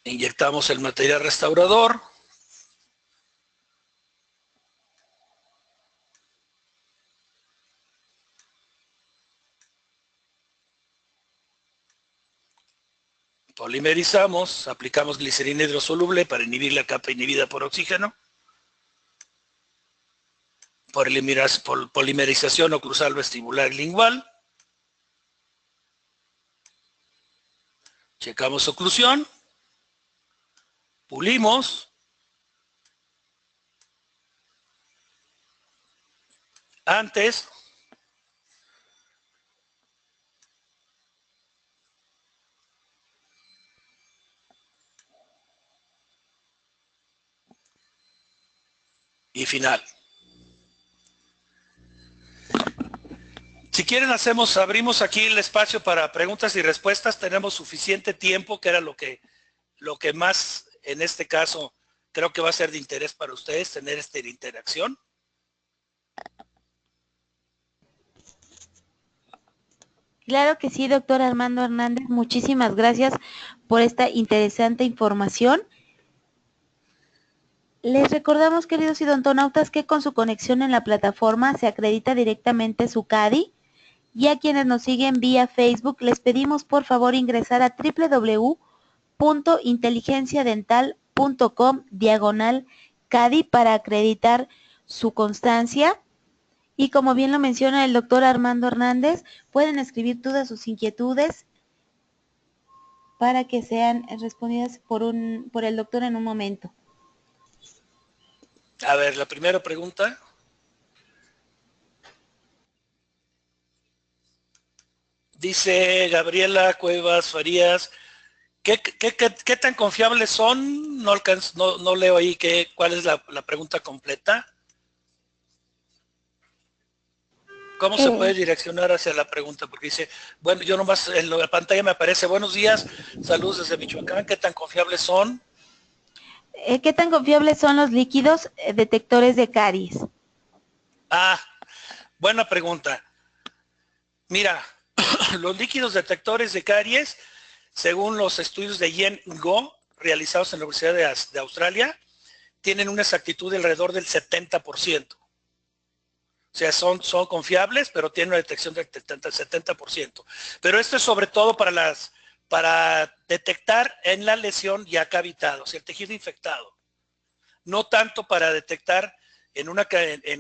Inyectamos el material restaurador. Polimerizamos, aplicamos glicerina hidrosoluble para inhibir la capa inhibida por oxígeno. Polimerización oclusal vestibular lingual. Checamos oclusión. Pulimos. Antes y final. Si quieren abrimos aquí el espacio para preguntas y respuestas. Tenemos suficiente tiempo, que era lo que más en este caso creo que va a ser de interés para ustedes, tener esta interacción. Claro que sí, doctor Armando Hernández. Muchísimas gracias por esta interesante información. Les recordamos, queridos odontonautas, que con su conexión en la plataforma se acredita directamente su CADI, y a quienes nos siguen vía Facebook les pedimos por favor ingresar a www.inteligenciadental.com/CADI para acreditar su constancia. Y como bien lo menciona el doctor Armando Hernández, pueden escribir todas sus inquietudes para que sean respondidas por el doctor en un momento. A ver, la primera pregunta. Dice Gabriela Cuevas Farías, ¿qué tan confiables son? No leo ahí cuál es la pregunta completa. ¿Cómo se puede direccionar hacia la pregunta? Porque dice, bueno, yo nomás en la pantalla me aparece, buenos días, saludos desde Michoacán, ¿qué tan confiables son? ¿Qué tan confiables son los líquidos detectores de caries? Ah, buena pregunta. Mira, los líquidos detectores de caries, según los estudios de Yen Go, realizados en la Universidad de Australia, tienen una exactitud de alrededor del 70%. O sea, son confiables, pero tienen una detección del 70%. Pero esto es sobre todo para detectar en la lesión ya cavitada, o sea, el tejido infectado. No tanto para detectar en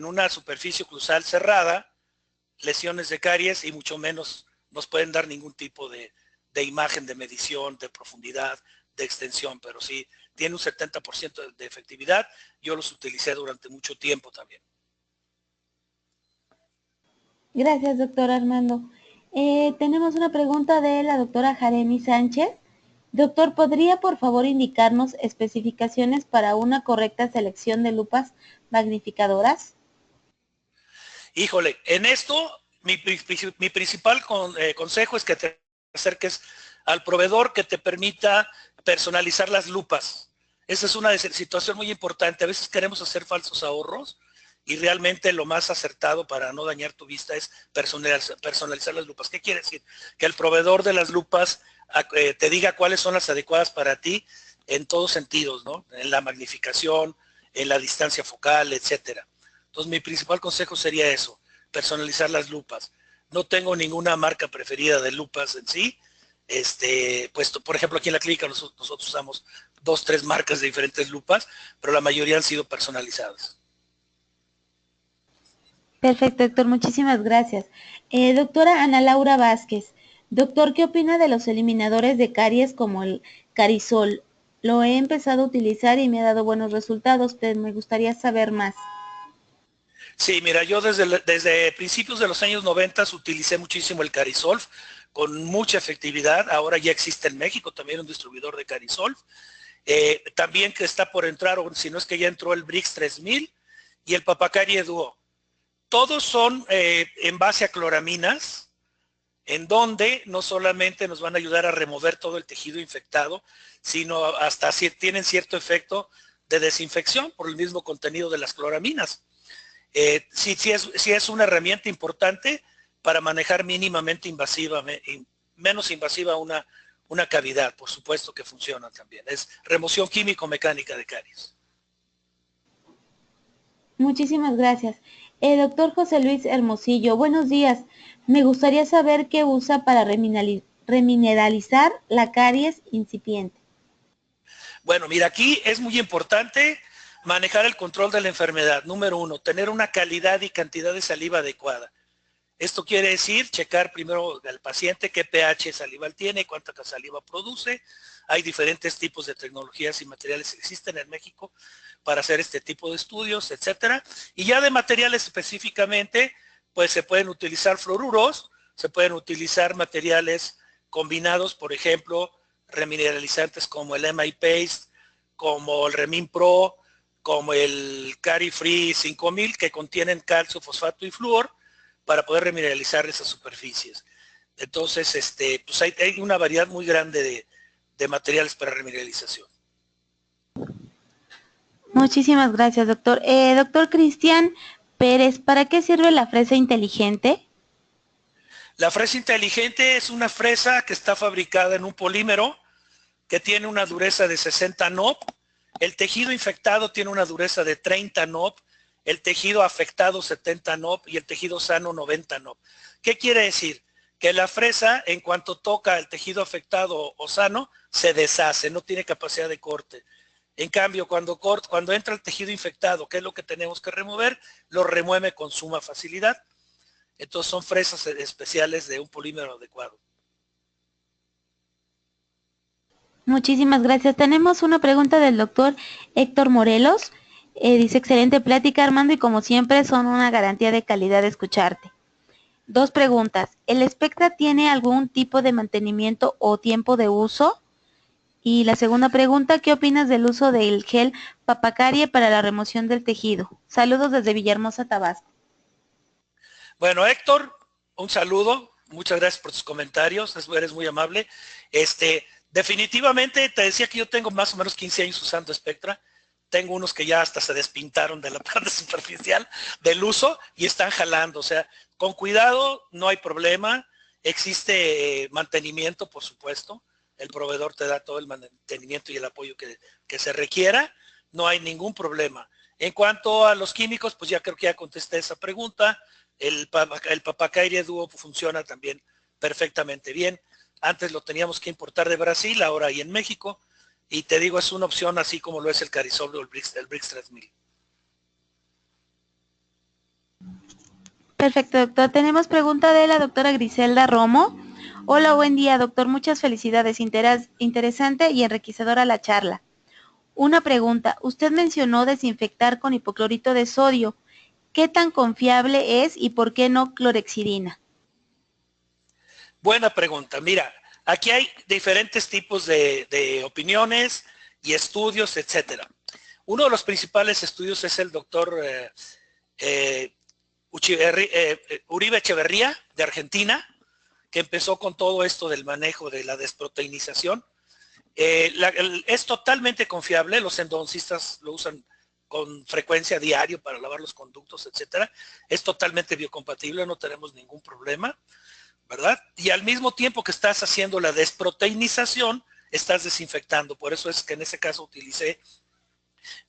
una superficie oclusal cerrada lesiones de caries, y mucho menos nos pueden dar ningún tipo de imagen de medición, de profundidad, de extensión, pero sí tiene un 70% de efectividad. Yo los utilicé durante mucho tiempo también. Gracias, doctor Armando. Tenemos una pregunta de la doctora Jaremi Sánchez. Doctor, ¿podría por favor indicarnos especificaciones para una correcta selección de lupas magnificadoras? Híjole, en esto mi principal consejo es que te acerques al proveedor que te permita personalizar las lupas. Esa es una situación muy importante. A veces queremos hacer falsos ahorros y realmente lo más acertado para no dañar tu vista es personalizar las lupas. ¿Qué quiere decir? Que el proveedor de las lupas te diga cuáles son las adecuadas para ti en todos sentidos, ¿no? En la magnificación, en la distancia focal, etcétera. Entonces mi principal consejo sería eso, personalizar las lupas. No tengo ninguna marca preferida de lupas en sí. Pues por ejemplo aquí en la clínica nosotros usamos 2, 3 marcas de diferentes lupas, pero la mayoría han sido personalizadas. Perfecto, doctor, muchísimas gracias. Doctora Ana Laura Vázquez, doctor, ¿qué opina de los eliminadores de caries como el Carisol? Lo he empezado a utilizar y me ha dado buenos resultados, pero me gustaría saber más. Sí, mira, yo desde principios de los años 90 utilicé muchísimo el Carisolf con mucha efectividad. Ahora ya existe en México también un distribuidor de Carisolf. También que está por entrar, o si no es que ya entró el Brix 3000 y el Papacarie Duo. Todos son en base a cloraminas, en donde no solamente nos van a ayudar a remover todo el tejido infectado, sino hasta si tienen cierto efecto de desinfección por el mismo contenido de las cloraminas. Sí es una herramienta importante para manejar mínimamente invasiva, menos invasiva una cavidad, por supuesto que funciona también. Es remoción químico-mecánica de caries. Muchísimas gracias. Doctor José Luis Hermosillo, buenos días. Me gustaría saber qué usa para remineralizar la caries incipiente. Bueno, mira, aquí es muy importante manejar el control de la enfermedad. Número 1, tener una calidad y cantidad de saliva adecuada. Esto quiere decir checar primero al paciente qué pH salival tiene, cuánta saliva produce. Hay diferentes tipos de tecnologías y materiales que existen en México para hacer este tipo de estudios, etcétera. Y ya de materiales específicamente, pues se pueden utilizar fluoruros, se pueden utilizar materiales combinados, por ejemplo, remineralizantes como el MI Paste, como el Remin Pro, como el Cari Free 5000, que contienen calcio, fosfato y flúor, para poder remineralizar esas superficies. Entonces, pues hay una variedad muy grande de materiales para remineralización. Muchísimas gracias, doctor. Doctor Cristian Pérez, ¿para qué sirve la fresa inteligente? La fresa inteligente es una fresa que está fabricada en un polímero que tiene una dureza de 60 NOP. El tejido infectado tiene una dureza de 30 NOP, el tejido afectado 70 NOP y el tejido sano 90 NOP. ¿Qué quiere decir? Que la fresa, en cuanto toca el tejido afectado o sano, se deshace, no tiene capacidad de corte. En cambio, cuando entra el tejido infectado, que es lo que tenemos que remover, lo remueve con suma facilidad. Entonces son fresas especiales de un polímero adecuado. Muchísimas gracias. Tenemos una pregunta del doctor Héctor Morelos. Dice, excelente plática, Armando, y como siempre son una garantía de calidad de escucharte. Dos preguntas. ¿El Spectra tiene algún tipo de mantenimiento o tiempo de uso? Y la segunda pregunta, ¿qué opinas del uso del gel Papacarie para la remoción del tejido? Saludos desde Villahermosa, Tabasco. Bueno, Héctor, un saludo. Muchas gracias por tus comentarios. Eres muy amable. Definitivamente te decía que yo tengo más o menos 15 años usando Spectra. Tengo unos que ya hasta se despintaron de la parte superficial del uso y están jalando. O sea, con cuidado, no hay problema. Existe mantenimiento, por supuesto. El proveedor te da todo el mantenimiento y el apoyo que se requiera. No hay ningún problema. En cuanto a los químicos, pues ya creo que ya contesté esa pregunta. El Papacaire Duo funciona también perfectamente bien. Antes lo teníamos que importar de Brasil, ahora hay en México. Y te digo, es una opción así como lo es el Carisol o el Brix 3000. Perfecto, doctor. Tenemos pregunta de la doctora Griselda Romo. Hola, buen día, doctor. Muchas felicidades. Interesante y enriquecedora la charla. Una pregunta. Usted mencionó desinfectar con hipoclorito de sodio. ¿Qué tan confiable es y por qué no clorexidina? Buena pregunta. Mira, aquí hay diferentes tipos de opiniones y estudios, etcétera. Uno de los principales estudios es el doctor Uribe Echeverría, de Argentina, que empezó con todo esto del manejo de la desproteinización. Es totalmente confiable, los endodoncistas lo usan con frecuencia diario para lavar los conductos, etcétera. Es totalmente biocompatible, no tenemos ningún problema, ¿verdad? Y al mismo tiempo que estás haciendo la desproteinización, estás desinfectando. Por eso es que en ese caso utilicé,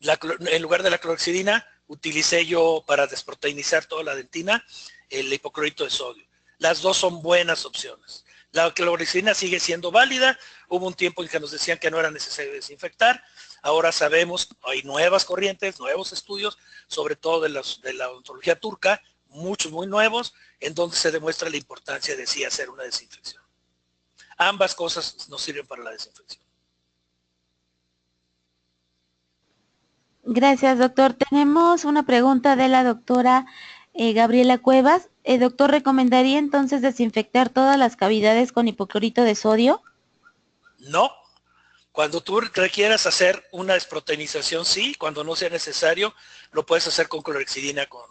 en lugar de la clorexidina, utilicé yo para desproteinizar toda la dentina el hipoclorito de sodio. Las dos son buenas opciones. La clorexidina sigue siendo válida. Hubo un tiempo en que nos decían que no era necesario desinfectar. Ahora sabemos, hay nuevas corrientes, nuevos estudios, sobre todo de la odontología turca, muchos muy nuevos, en donde se demuestra la importancia de sí hacer una desinfección. Ambas cosas nos sirven para la desinfección. Gracias, doctor. Tenemos una pregunta de la doctora Gabriela Cuevas. Doctor, ¿recomendaría entonces desinfectar todas las cavidades con hipoclorito de sodio? No. Cuando tú requieras hacer una desproteinización, sí. Cuando no sea necesario, lo puedes hacer con clorhexidina, con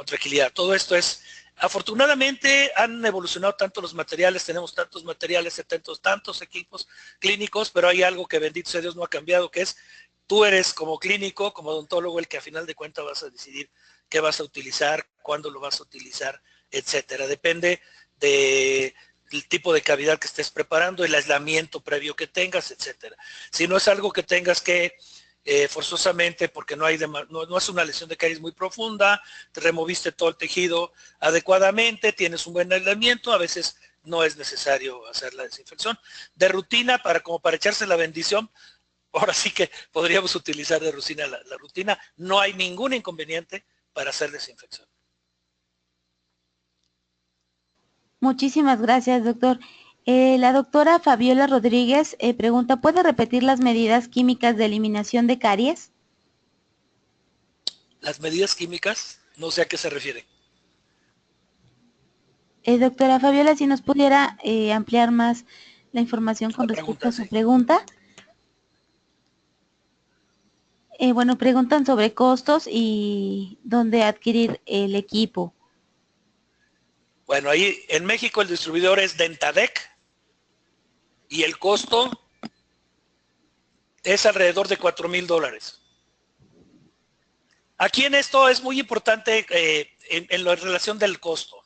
tranquilidad. Todo esto es, afortunadamente han evolucionado tanto los materiales, tenemos tantos materiales, tantos equipos clínicos, pero hay algo que bendito sea Dios no ha cambiado, que es tú eres como clínico, como odontólogo, el que a final de cuentas vas a decidir qué vas a utilizar, cuándo lo vas a utilizar, etcétera. Depende del tipo de cavidad que estés preparando, el aislamiento previo que tengas, etcétera. Si no es algo que tengas que forzosamente, porque no es una lesión de caries muy profunda, te removiste todo el tejido adecuadamente, tienes un buen aislamiento, a veces no es necesario hacer la desinfección. De rutina, como para echarse la bendición, ahora sí que podríamos utilizar de rutina la rutina. No hay ningún inconveniente para hacer desinfección. Muchísimas gracias, doctor. La doctora Fabiola Rodríguez pregunta, ¿puede repetir las medidas químicas de eliminación de caries? Las medidas químicas, no sé a qué se refiere. Doctora Fabiola, si nos pudiera ampliar más la información con respecto a su pregunta. Bueno, preguntan sobre costos y dónde adquirir el equipo. Bueno, ahí en México el distribuidor es Dentadec y el costo es alrededor de $4,000. Aquí en esto es muy importante en la relación del costo.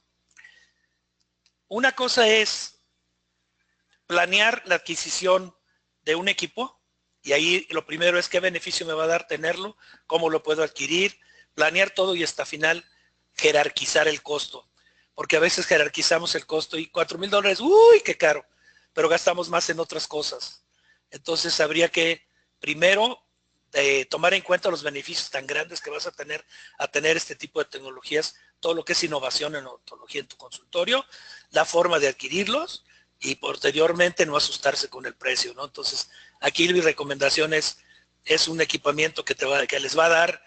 Una cosa es planear la adquisición de un equipo, y ahí lo primero es qué beneficio me va a dar tenerlo, cómo lo puedo adquirir, planear todo y hasta final jerarquizar el costo, porque a veces jerarquizamos el costo y $4,000, uy, qué caro, pero gastamos más en otras cosas. Entonces habría que primero tomar en cuenta los beneficios tan grandes que vas a tener este tipo de tecnologías, todo lo que es innovación en odontología en tu consultorio, la forma de adquirirlos, y posteriormente no asustarse con el precio, ¿no? Entonces, aquí mi recomendación es un equipamiento que les va a dar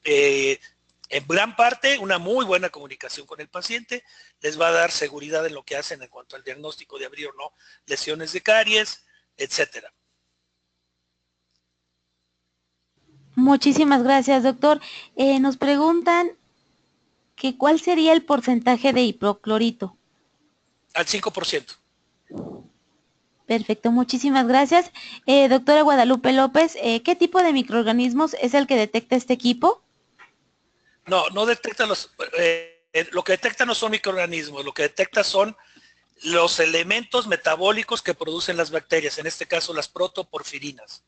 en gran parte una muy buena comunicación con el paciente, les va a dar seguridad en lo que hacen en cuanto al diagnóstico de abrir o no lesiones de caries, etcétera. Muchísimas gracias, doctor. Nos preguntan que cuál sería el porcentaje de hipoclorito. Al 5%. Perfecto, muchísimas gracias. Doctora Guadalupe López, ¿qué tipo de microorganismos es el que detecta este equipo? No detecta lo que detecta no son microorganismos, lo que detecta son los elementos metabólicos que producen las bacterias, en este caso las protoporfirinas.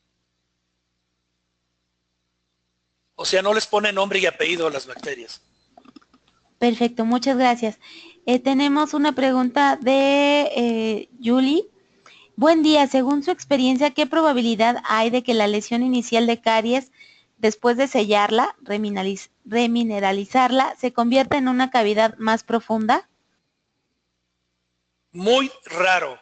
O sea, no les pone nombre y apellido a las bacterias. Perfecto, muchas gracias. Tenemos una pregunta de Julie. Buen día, según su experiencia, ¿qué probabilidad hay de que la lesión inicial de caries, después de sellarla, remineralizarla, se convierta en una cavidad más profunda? Muy raro.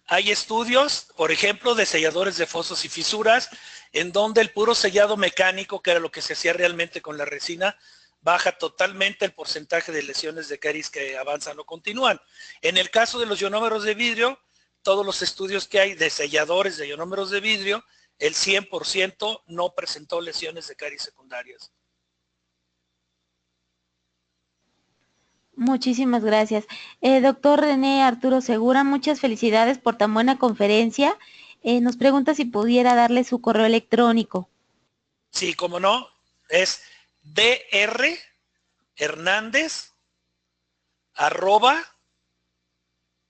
Hay estudios, por ejemplo, de selladores de fosos y fisuras, en donde el puro sellado mecánico, que era lo que se hacía realmente con la resina, baja totalmente el porcentaje de lesiones de caries que avanzan o continúan. En el caso de los ionómeros de vidrio, todos los estudios que hay de selladores de ionómeros de vidrio, el 100% no presentó lesiones de caries secundarias. Muchísimas gracias. Doctor René Arturo Segura, muchas felicidades por tan buena conferencia. Nos pregunta si pudiera darle su correo electrónico. Sí, como no, es drhernández,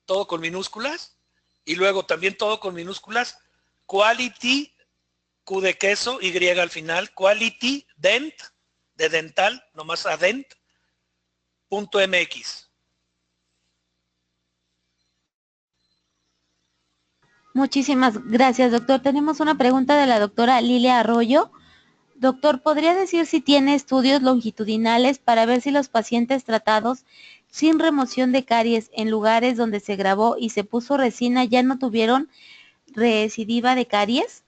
todo con minúsculas, y luego también todo con minúsculas, quality, Q de queso, Y al final, quality dent, de dental, nomás a dent.mx. Muchísimas gracias, doctor. Tenemos una pregunta de la doctora Lilia Arroyo. Doctor, ¿podría decir si tiene estudios longitudinales para ver si los pacientes tratados sin remoción de caries en lugares donde se grabó y se puso resina ya no tuvieron recidiva de caries?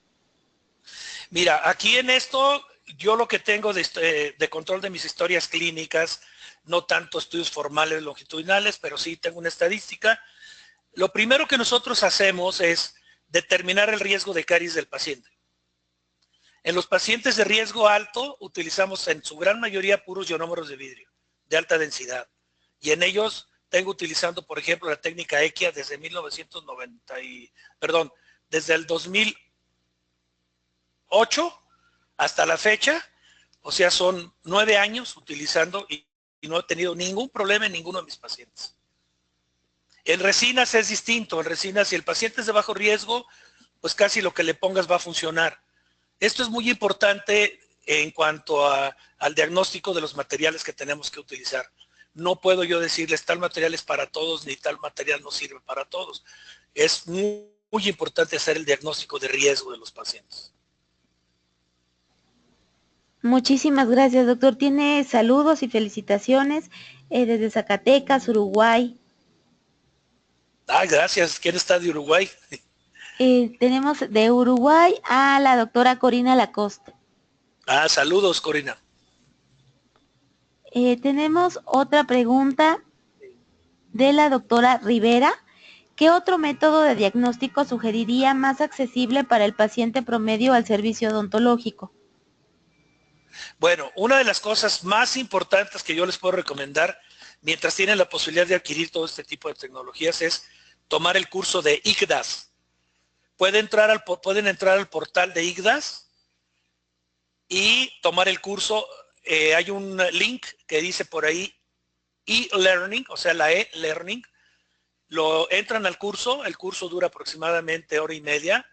Mira, aquí en esto, yo lo que tengo de control de mis historias clínicas, no tanto estudios formales longitudinales, pero sí tengo una estadística. Lo primero que nosotros hacemos es determinar el riesgo de caries del paciente. En los pacientes de riesgo alto utilizamos en su gran mayoría puros ionómeros de vidrio de alta densidad. Y en ellos tengo utilizando, por ejemplo, la técnica EQUIA desde 1990 desde el 2008 hasta la fecha. O sea, son 9 años utilizando y no he tenido ningún problema en ninguno de mis pacientes. En resinas es distinto. En resinas, si el paciente es de bajo riesgo, pues casi lo que le pongas va a funcionar. Esto es muy importante en cuanto al diagnóstico de los materiales que tenemos que utilizar. No puedo yo decirles tal material es para todos ni tal material no sirve para todos. Es muy importante hacer el diagnóstico de riesgo de los pacientes. Muchísimas gracias, doctor. Tiene saludos y felicitaciones desde Zacatecas, Uruguay. Gracias. ¿Quién está de Uruguay? Tenemos de Uruguay a la doctora Corina Lacoste. Saludos, Corina. Tenemos otra pregunta de la doctora Rivera. ¿Qué otro método de diagnóstico sugeriría más accesible para el paciente promedio al servicio odontológico? Bueno, una de las cosas más importantes que yo les puedo recomendar, mientras tienen la posibilidad de adquirir todo este tipo de tecnologías, es tomar el curso de ICDAS. Pueden entrar al portal de ICDAS y tomar el curso. Hay un link que dice por ahí e-learning, o sea, la e-learning. Lo entran al curso, el curso dura aproximadamente 1:30,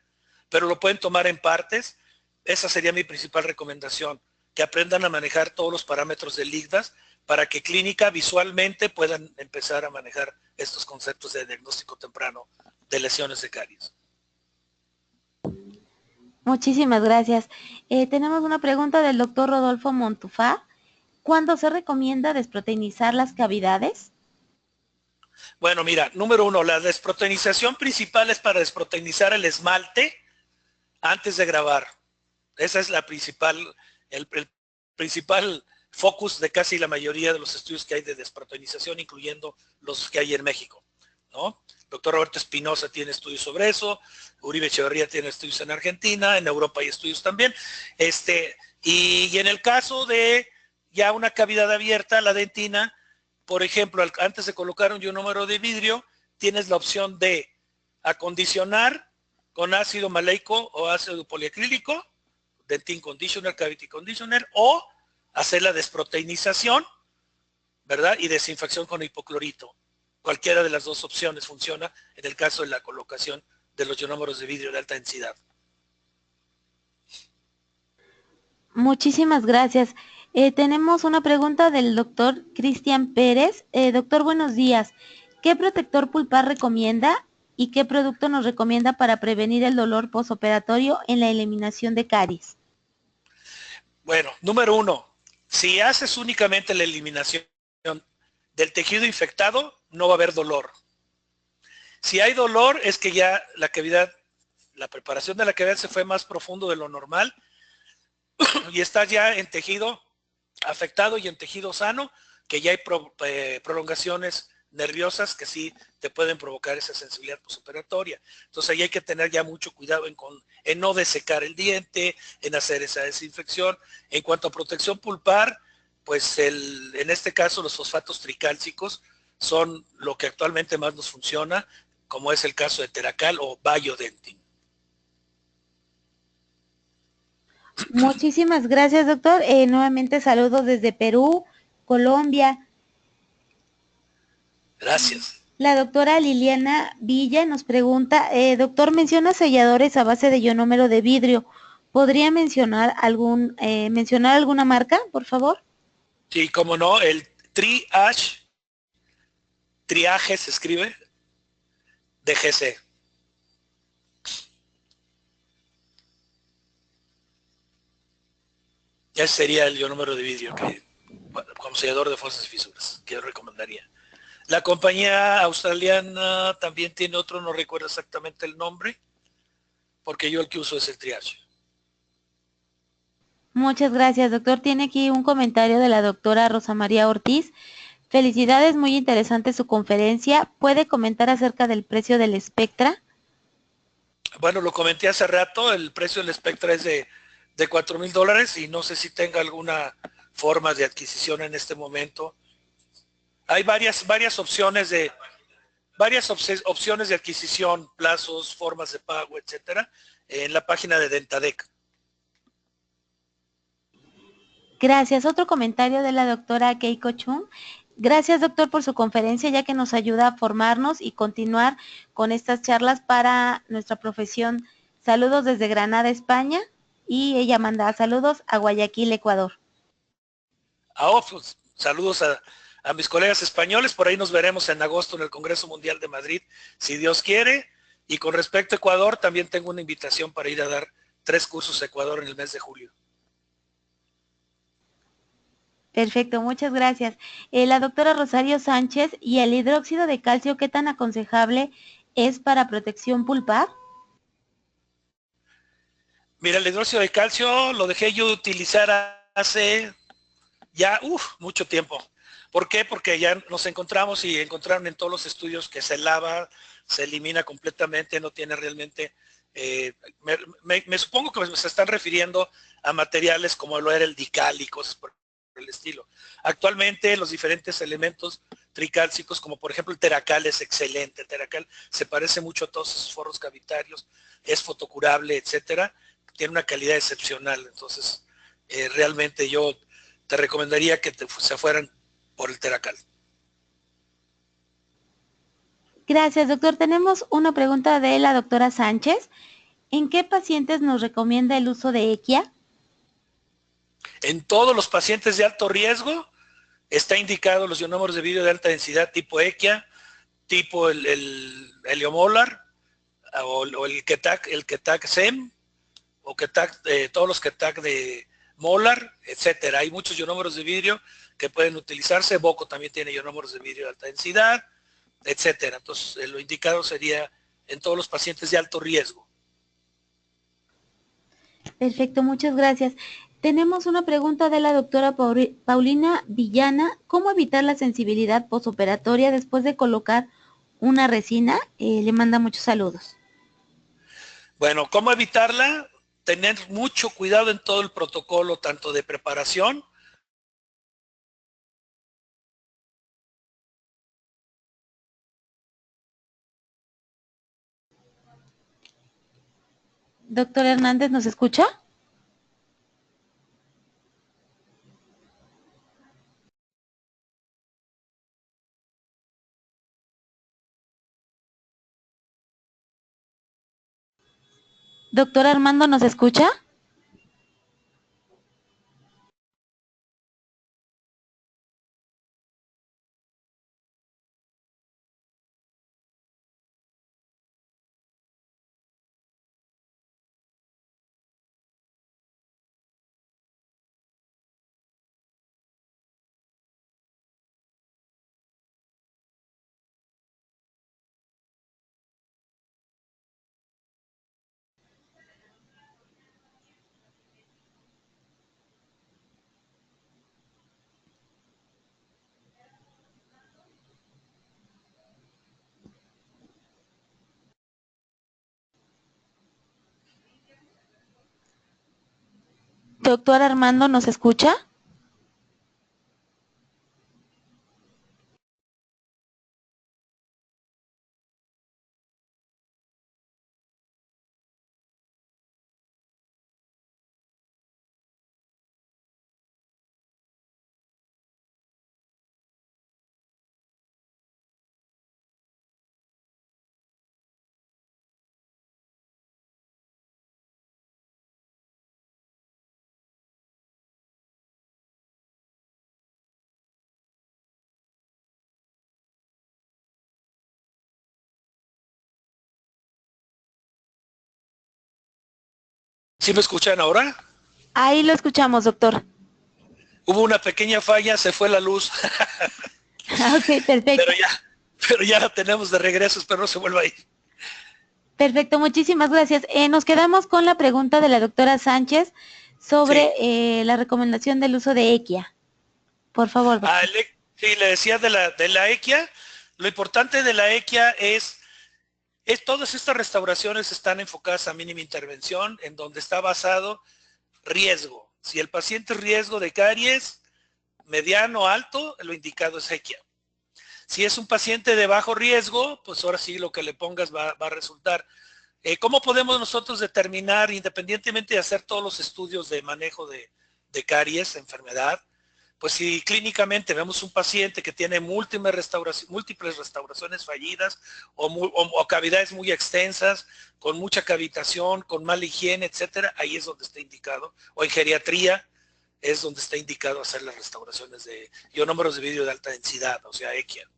pero lo pueden tomar en partes. Esa sería mi principal recomendación, que aprendan a manejar todos los parámetros del ICDAS para que clínica visualmente puedan empezar a manejar estos conceptos de diagnóstico temprano de lesiones de caries. Muchísimas gracias. Tenemos una pregunta del doctor Rodolfo Montufá. ¿Cuándo se recomienda desproteinizar las cavidades? Bueno, mira, número 1, la desproteinización principal es para desproteinizar el esmalte antes de grabar. Esa es la principal, el principal focus de casi la mayoría de los estudios que hay de desproteinización, incluyendo los que hay en México, ¿no? Doctor Roberto Espinosa tiene estudios sobre eso, Uribe Echeverría tiene estudios en Argentina, en Europa hay estudios también. Y en el caso de ya una cavidad abierta, la dentina, por ejemplo, antes de colocar un ionómero de vidrio, tienes la opción de acondicionar con ácido maleico o ácido poliacrílico, dentin conditioner, cavity conditioner, o hacer la desproteinización, ¿verdad? Y desinfección con hipoclorito. Cualquiera de las dos opciones funciona en el caso de la colocación de los ionómeros de vidrio de alta densidad. Muchísimas gracias. Tenemos una pregunta del doctor Cristian Pérez. Doctor, buenos días. ¿Qué protector pulpar recomienda y qué producto nos recomienda para prevenir el dolor posoperatorio en la eliminación de caries? Bueno, número 1, si haces únicamente la eliminación del tejido infectado, no va a haber dolor. Si hay dolor, es que ya la preparación de la cavidad se fue más profundo de lo normal y está ya en tejido afectado y en tejido sano, que ya hay prolongaciones nerviosas que sí te pueden provocar esa sensibilidad postoperatoria. Entonces ahí hay que tener ya mucho cuidado en no desecar el diente, en hacer esa desinfección. En cuanto a protección pulpar, pues en este caso los fosfatos tricálcicos son lo que actualmente más nos funciona, como es el caso de Teracal o Biodentin. Muchísimas gracias, doctor. Nuevamente saludos desde Perú, Colombia. Gracias. La doctora Liliana Villa nos pregunta, doctor, menciona selladores a base de ionómero de vidrio. ¿Podría mencionar alguna marca, por favor? Sí, como no, el triaje se escribe, DGC. Ese sería el ionómero de vidrio como sellador de fosas y fisuras que yo recomendaría. La compañía australiana también tiene otro, no recuerdo exactamente el nombre, porque yo el que uso es el Triage. Muchas gracias, doctor. Tiene aquí un comentario de la doctora Rosa María Ortiz. Felicidades, muy interesante su conferencia. ¿Puede comentar acerca del precio del Spectra? Bueno, lo comenté hace rato, el precio del Spectra es de $4,000 y no sé si tenga alguna forma de adquisición en este momento. Hay varias opciones opciones de adquisición, plazos, formas de pago, etcétera, en la página de Dentadec. Gracias. Otro comentario de la doctora Keiko Chung. Gracias, doctor, por su conferencia, ya que nos ayuda a formarnos y continuar con estas charlas para nuestra profesión. Saludos desde Granada, España, y ella manda saludos a Guayaquil, Ecuador. Pues, saludos a mis colegas españoles, por ahí nos veremos en agosto en el Congreso Mundial de Madrid, si Dios quiere. Y con respecto a Ecuador, también tengo una invitación para ir a dar 3 cursos a Ecuador en el mes de julio. Perfecto, muchas gracias. La doctora Rosario Sánchez, ¿y el hidróxido de calcio qué tan aconsejable es para protección pulpar? Mira, el hidróxido de calcio lo dejé yo de utilizar hace ya mucho tiempo. ¿Por qué? Porque ya nos encontramos y encontraron en todos los estudios que se lava, se elimina completamente, no tiene realmente... me supongo que se están refiriendo a materiales como lo era el dical y cosas por el estilo. Actualmente los diferentes elementos tricálcicos, como por ejemplo el teracal, es excelente. El teracal se parece mucho a todos esos forros cavitarios, es fotocurable, etcétera. Tiene una calidad excepcional. Entonces, realmente yo te recomendaría que se fueran por el teracal. Gracias, doctor. Tenemos una pregunta de la doctora Sánchez. ¿En qué pacientes nos recomienda el uso de equia? En todos los pacientes de alto riesgo está indicado los ionómeros de vidrio de alta densidad tipo equia, tipo el heliomolar, o el Ketak SEM, o Ketak, todos los Ketak de molar, etcétera. Hay muchos ionómeros de vidrio que pueden utilizarse. Boco también tiene ionómeros de vidrio de alta densidad, etcétera. Entonces, lo indicado sería en todos los pacientes de alto riesgo. Perfecto, muchas gracias. Tenemos una pregunta de la doctora Paulina Villana. ¿Cómo evitar la sensibilidad posoperatoria después de colocar una resina? Le manda muchos saludos. Bueno, ¿cómo evitarla? Tener mucho cuidado en todo el protocolo, tanto de preparación. Doctor Hernández, ¿nos escucha? Doctor Armando, ¿nos escucha? Doctor Armando, ¿nos escucha? ¿Sí me escuchan ahora? Ahí lo escuchamos, doctor. Hubo una pequeña falla, se fue la luz, Ok, perfecto. pero ya la tenemos de regreso, espero no se vuelva a ir. Perfecto, muchísimas gracias. Nos quedamos con la pregunta de la doctora Sánchez sobre Sí. la recomendación del uso de equia. Por favor, doctor. Sí, le decía de la equia. Lo importante de la equia es todas estas restauraciones están enfocadas a mínima intervención, en donde está basado riesgo. Si el paciente es riesgo de caries, mediano, alto, lo indicado es equia. Si es un paciente de bajo riesgo, pues ahora sí lo que le pongas va a resultar. ¿Cómo podemos nosotros determinar, independientemente de hacer todos los estudios de manejo de caries, enfermedad, pues si clínicamente vemos un paciente que tiene múltiples restauraciones fallidas o cavidades muy extensas, con mucha cavitación, con mala higiene, etcétera, ahí es donde está indicado, o en geriatría es donde está indicado hacer las restauraciones de ionómeros de vidrio de alta densidad, o sea, equia.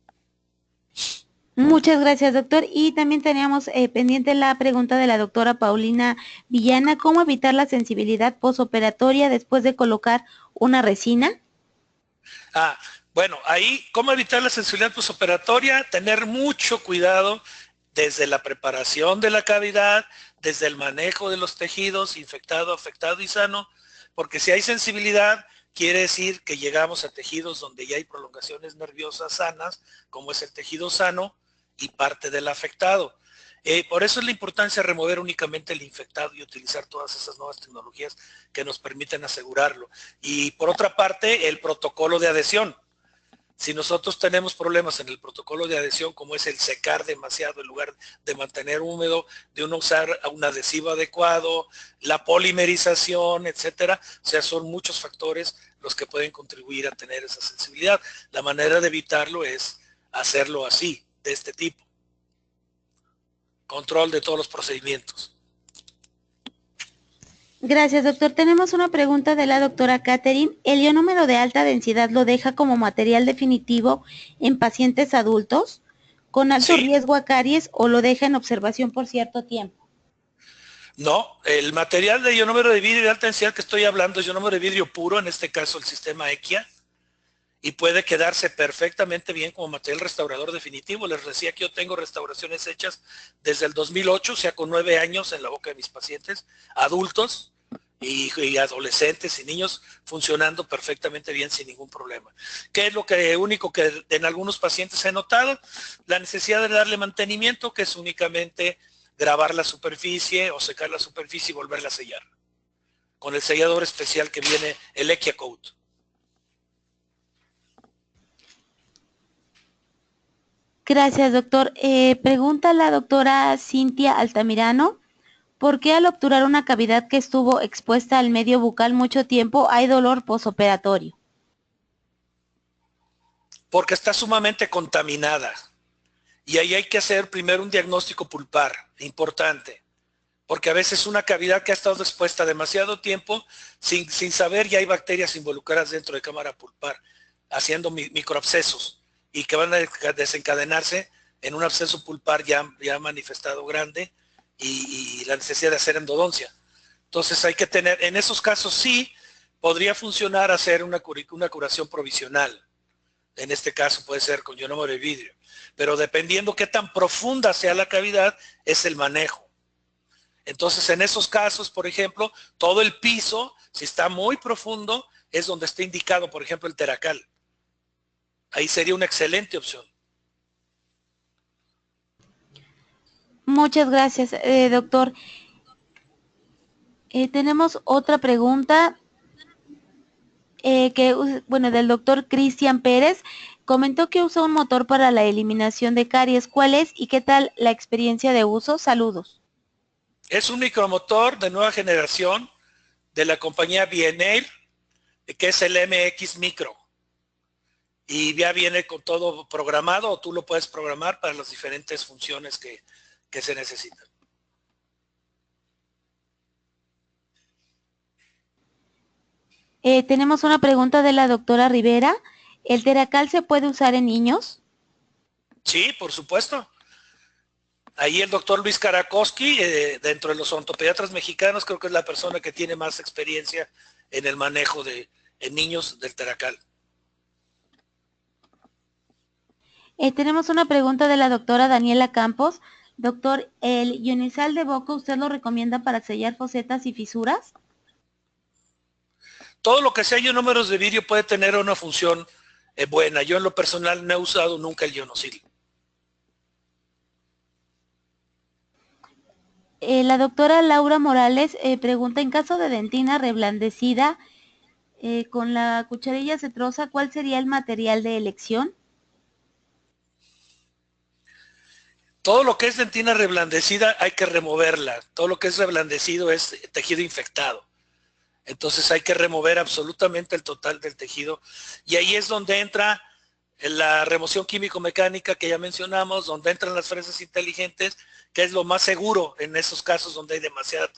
Muchas gracias, doctor. Y también teníamos pendiente la pregunta de la doctora Paulina Villana, ¿cómo evitar la sensibilidad posoperatoria después de colocar una resina? Bueno, ahí, ¿cómo evitar la sensibilidad posoperatoria? Tener mucho cuidado desde la preparación de la cavidad, desde el manejo de los tejidos, infectado, afectado y sano, porque si hay sensibilidad, quiere decir que llegamos a tejidos donde ya hay prolongaciones nerviosas sanas, como es el tejido sano y parte del afectado. Por eso es la importancia de remover únicamente el infectado y utilizar todas esas nuevas tecnologías que nos permiten asegurarlo. Y por otra parte, el protocolo de adhesión. Si nosotros tenemos problemas en el protocolo de adhesión, como es el secar demasiado en lugar de mantener húmedo, de uno usar un adhesivo adecuado, la polimerización, etcétera, o sea, son muchos factores los que pueden contribuir a tener esa sensibilidad. La manera de evitarlo es hacerlo así, de este tipo. Control de todos los procedimientos. Gracias, doctor. Tenemos una pregunta de la doctora Catherine. ¿El ionómero de alta densidad lo deja como material definitivo en pacientes adultos con alto Sí, riesgo a caries o lo deja en observación por cierto tiempo? no, el material de ionómero de vidrio de alta densidad que estoy hablando es ionómero de vidrio puro, en este caso el sistema EQUIA, y puede quedarse perfectamente bien como material restaurador definitivo. Les decía que yo tengo restauraciones hechas desde el 2008, o sea, con 9 años en la boca de mis pacientes, adultos y adolescentes y niños funcionando perfectamente bien sin ningún problema. ¿Qué es lo único que en algunos pacientes he notado? La necesidad de darle mantenimiento, que es únicamente grabar la superficie o secar la superficie y volverla a sellar con el sellador especial que viene, el EQUIA Coat. Gracias, doctor. Pregunta la doctora Cintia Altamirano. ¿Por qué al obturar una cavidad que estuvo expuesta al medio bucal mucho tiempo hay dolor posoperatorio? Porque está sumamente contaminada. Y ahí hay que hacer primero un diagnóstico pulpar, importante, porque a veces una cavidad que ha estado expuesta demasiado tiempo, sin saber, ya hay bacterias involucradas dentro de cámara pulpar, haciendo microabscesos, y que van a desencadenarse en un absceso pulpar ya manifestado grande y la necesidad de hacer endodoncia. Entonces hay que tener, en esos casos sí, podría funcionar hacer una curación provisional. En este caso puede ser con ionómero de vidrio, pero dependiendo qué tan profunda sea la cavidad, es el manejo. Entonces, en esos casos, por ejemplo, todo el piso, si está muy profundo, es donde está indicado, por ejemplo, el teracal. Ahí sería una excelente opción. Muchas gracias, doctor. Tenemos otra pregunta bueno, del doctor Cristian Pérez. Comentó que usa un motor para la eliminación de caries. ¿Cuál es y qué tal la experiencia de uso? Saludos. Es un micromotor de nueva generación de la compañía Bienair, que es el MX Micro. Y ya viene con todo programado, o tú lo puedes programar para las diferentes funciones que se necesitan. Tenemos una pregunta de la doctora Rivera. ¿El Teracal se puede usar en niños? Sí, por supuesto. Ahí el doctor Luis Karakowski, dentro de los odontopediatras mexicanos, creo que es la persona que tiene más experiencia en el manejo en niños del teracal. Tenemos una pregunta de la doctora Daniela Campos. Doctor, ¿el ionisal de boca usted lo recomienda para sellar fosetas y fisuras? Todo lo que sea ionómeros de vidrio puede tener una función buena. Yo en lo personal no he usado nunca el ionosil. La doctora Laura Morales pregunta, en caso de dentina reblandecida con la cucharilla cetrosa, ¿cuál sería el material de elección? Todo lo que es dentina reblandecida hay que removerla. Todo lo que es reblandecido es tejido infectado. Entonces hay que remover absolutamente el total del tejido. Y ahí es donde entra la remoción químico-mecánica que ya mencionamos, donde entran las fresas inteligentes, que es lo más seguro en esos casos donde hay demasiado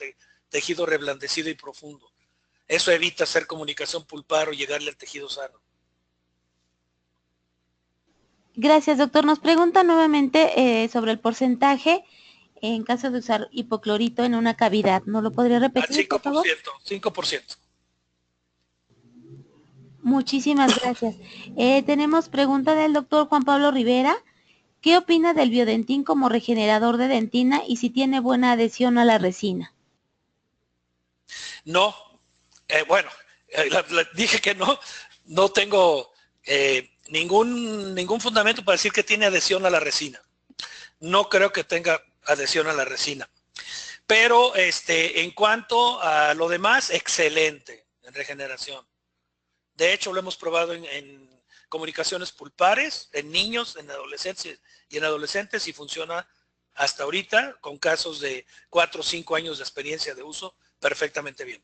tejido reblandecido y profundo. Eso evita hacer comunicación pulpar o llegarle al tejido sano. Gracias, doctor. Nos pregunta nuevamente sobre el porcentaje en caso de usar hipoclorito en una cavidad. ¿No lo podría repetir, por favor? 5%. Muchísimas gracias. Tenemos pregunta del doctor Juan Pablo Rivera. ¿Qué opina del biodentín como regenerador de dentina y si tiene buena adhesión a la resina? No, bueno, dije que no tengo ningún fundamento para decir que tiene adhesión a la resina. No creo que tenga adhesión a la resina. Pero en cuanto a lo demás, excelente en regeneración. De hecho, lo hemos probado en comunicaciones pulpares, en niños, en adolescentes y funciona hasta ahorita con casos de 4 o 5 años de experiencia de uso perfectamente bien.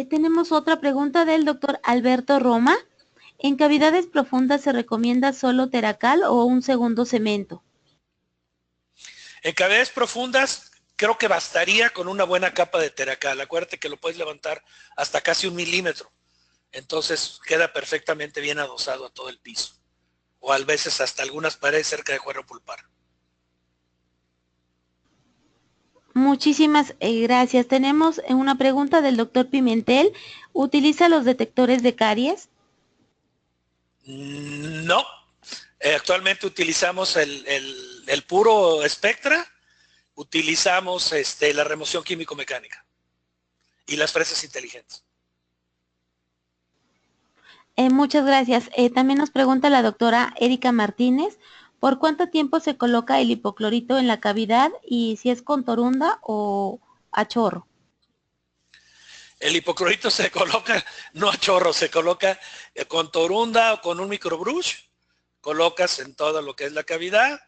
Tenemos otra pregunta del doctor Alberto Roma. ¿En cavidades profundas se recomienda solo teracal o un segundo cemento? En cavidades profundas creo que bastaría con una buena capa de teracal. Acuérdate que lo puedes levantar hasta casi 1 milímetro. Entonces queda perfectamente bien adosado a todo el piso. O a veces hasta algunas paredes cerca de cuero pulpar. Muchísimas gracias. Tenemos una pregunta del doctor Pimentel. ¿Utiliza los detectores de caries? No. Actualmente utilizamos el puro Spectra, utilizamos la remoción químico-mecánica y las fresas inteligentes. Muchas gracias. También nos pregunta la doctora Erika Martínez, ¿por cuánto tiempo se coloca el hipoclorito en la cavidad y si es con torunda o a chorro? El hipoclorito se coloca, no a chorro, se coloca con torunda o con un microbrush, colocas en todo lo que es la cavidad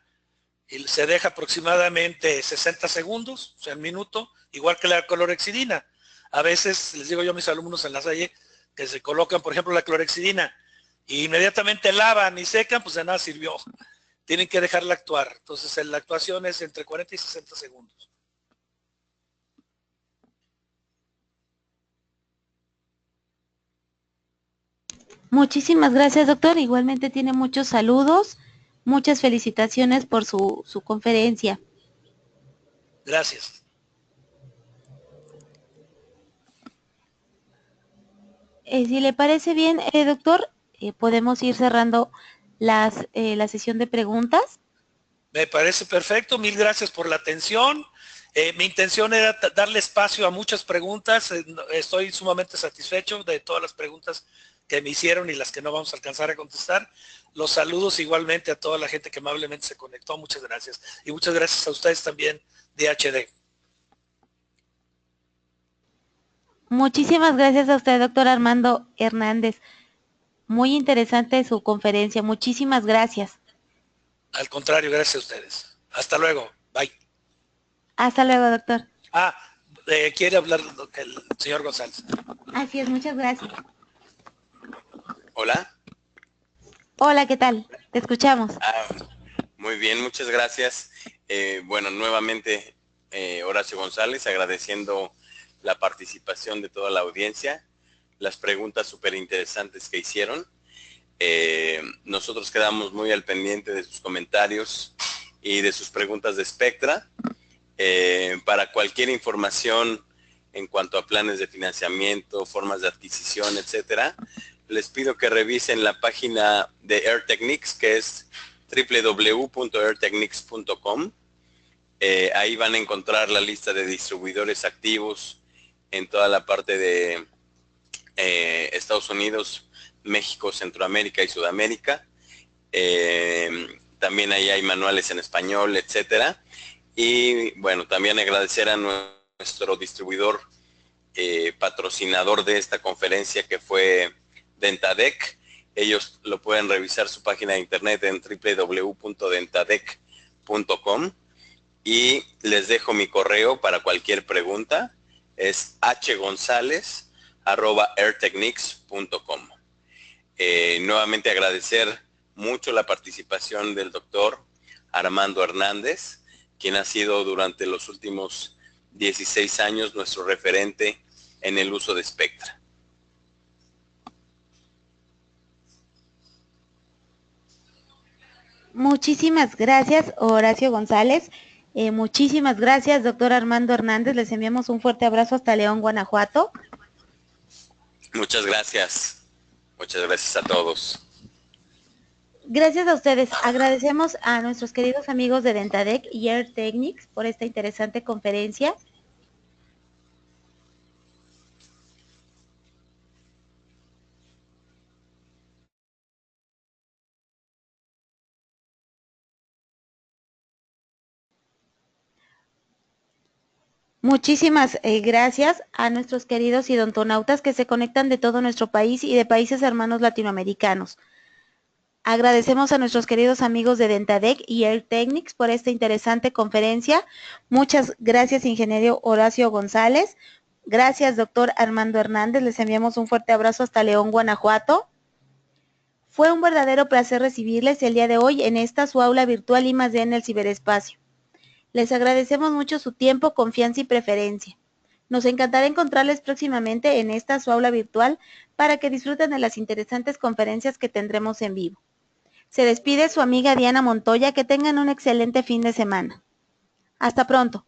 y se deja aproximadamente 60 segundos, o sea, un minuto, igual que la clorhexidina. A veces les digo yo a mis alumnos en la Salle que se colocan, por ejemplo, la clorhexidina e inmediatamente lavan y secan, pues de nada sirvió. Tienen que dejarla actuar. Entonces, la actuación es entre 40 y 60 segundos. Muchísimas gracias, doctor. Igualmente tiene muchos saludos. Muchas felicitaciones por su conferencia. Gracias. Si le parece bien, doctor, podemos ir cerrando la sesión de preguntas. Me parece perfecto. Mil gracias por la atención. Mi intención era darle espacio a muchas preguntas. Estoy sumamente satisfecho de todas las preguntas que me hicieron y las que no vamos a alcanzar a contestar. Los saludos igualmente a toda la gente que amablemente se conectó. Muchas gracias. Y muchas gracias a ustedes también, DHD. Muchísimas gracias a usted, doctor Armando Hernández. Muy interesante su conferencia. Muchísimas gracias. Al contrario, gracias a ustedes. Hasta luego. Bye. Hasta luego, doctor. Quiere hablar el señor González. Así es, muchas gracias. Hola. Hola, ¿qué tal? Te escuchamos. Muy bien, muchas gracias. Bueno, nuevamente Horacio González, agradeciendo la participación de toda la audiencia, las preguntas súper interesantes que hicieron. nosotros quedamos muy al pendiente de sus comentarios y de sus preguntas de Spectra. Para cualquier información en cuanto a planes de financiamiento, formas de adquisición, etcétera, les pido que revisen la página de Air Technics, que es www.airtechnics.com. Ahí van a encontrar la lista de distribuidores activos en toda la parte de Estados Unidos, México, Centroamérica y Sudamérica. También ahí hay manuales en español, etcétera. Y bueno, también agradecer a nuestro distribuidor patrocinador de esta conferencia, que fue Dentadec. Ellos lo pueden revisar su página de internet en www.dentadec.com, y les dejo mi correo para cualquier pregunta. Es hgonzalez@airtechnics.com. Nuevamente agradecer mucho la participación del doctor Armando Hernández, quien ha sido durante los últimos 16 años nuestro referente en el uso de Spectra. Muchísimas gracias, Horacio González. Muchísimas gracias, doctor Armando Hernández. Les enviamos un fuerte abrazo hasta León, Guanajuato. Muchas gracias. Muchas gracias a todos. Gracias a ustedes. Agradecemos a nuestros queridos amigos de Dentadec y Air Technics por esta interesante conferencia. Muchísimas gracias a nuestros queridos odontonautas que se conectan de todo nuestro país y de países hermanos latinoamericanos. Agradecemos a nuestros queridos amigos de Dentadec y Air Technics por esta interesante conferencia. Muchas gracias, ingeniero Horacio González. Gracias, doctor Armando Hernández. Les enviamos un fuerte abrazo hasta León, Guanajuato. Fue un verdadero placer recibirles el día de hoy en esta su aula virtual I+D en el ciberespacio. Les agradecemos mucho su tiempo, confianza y preferencia. Nos encantará encontrarles próximamente en esta su aula virtual para que disfruten de las interesantes conferencias que tendremos en vivo. Se despide su amiga Diana Montoya. Que tengan un excelente fin de semana. Hasta pronto.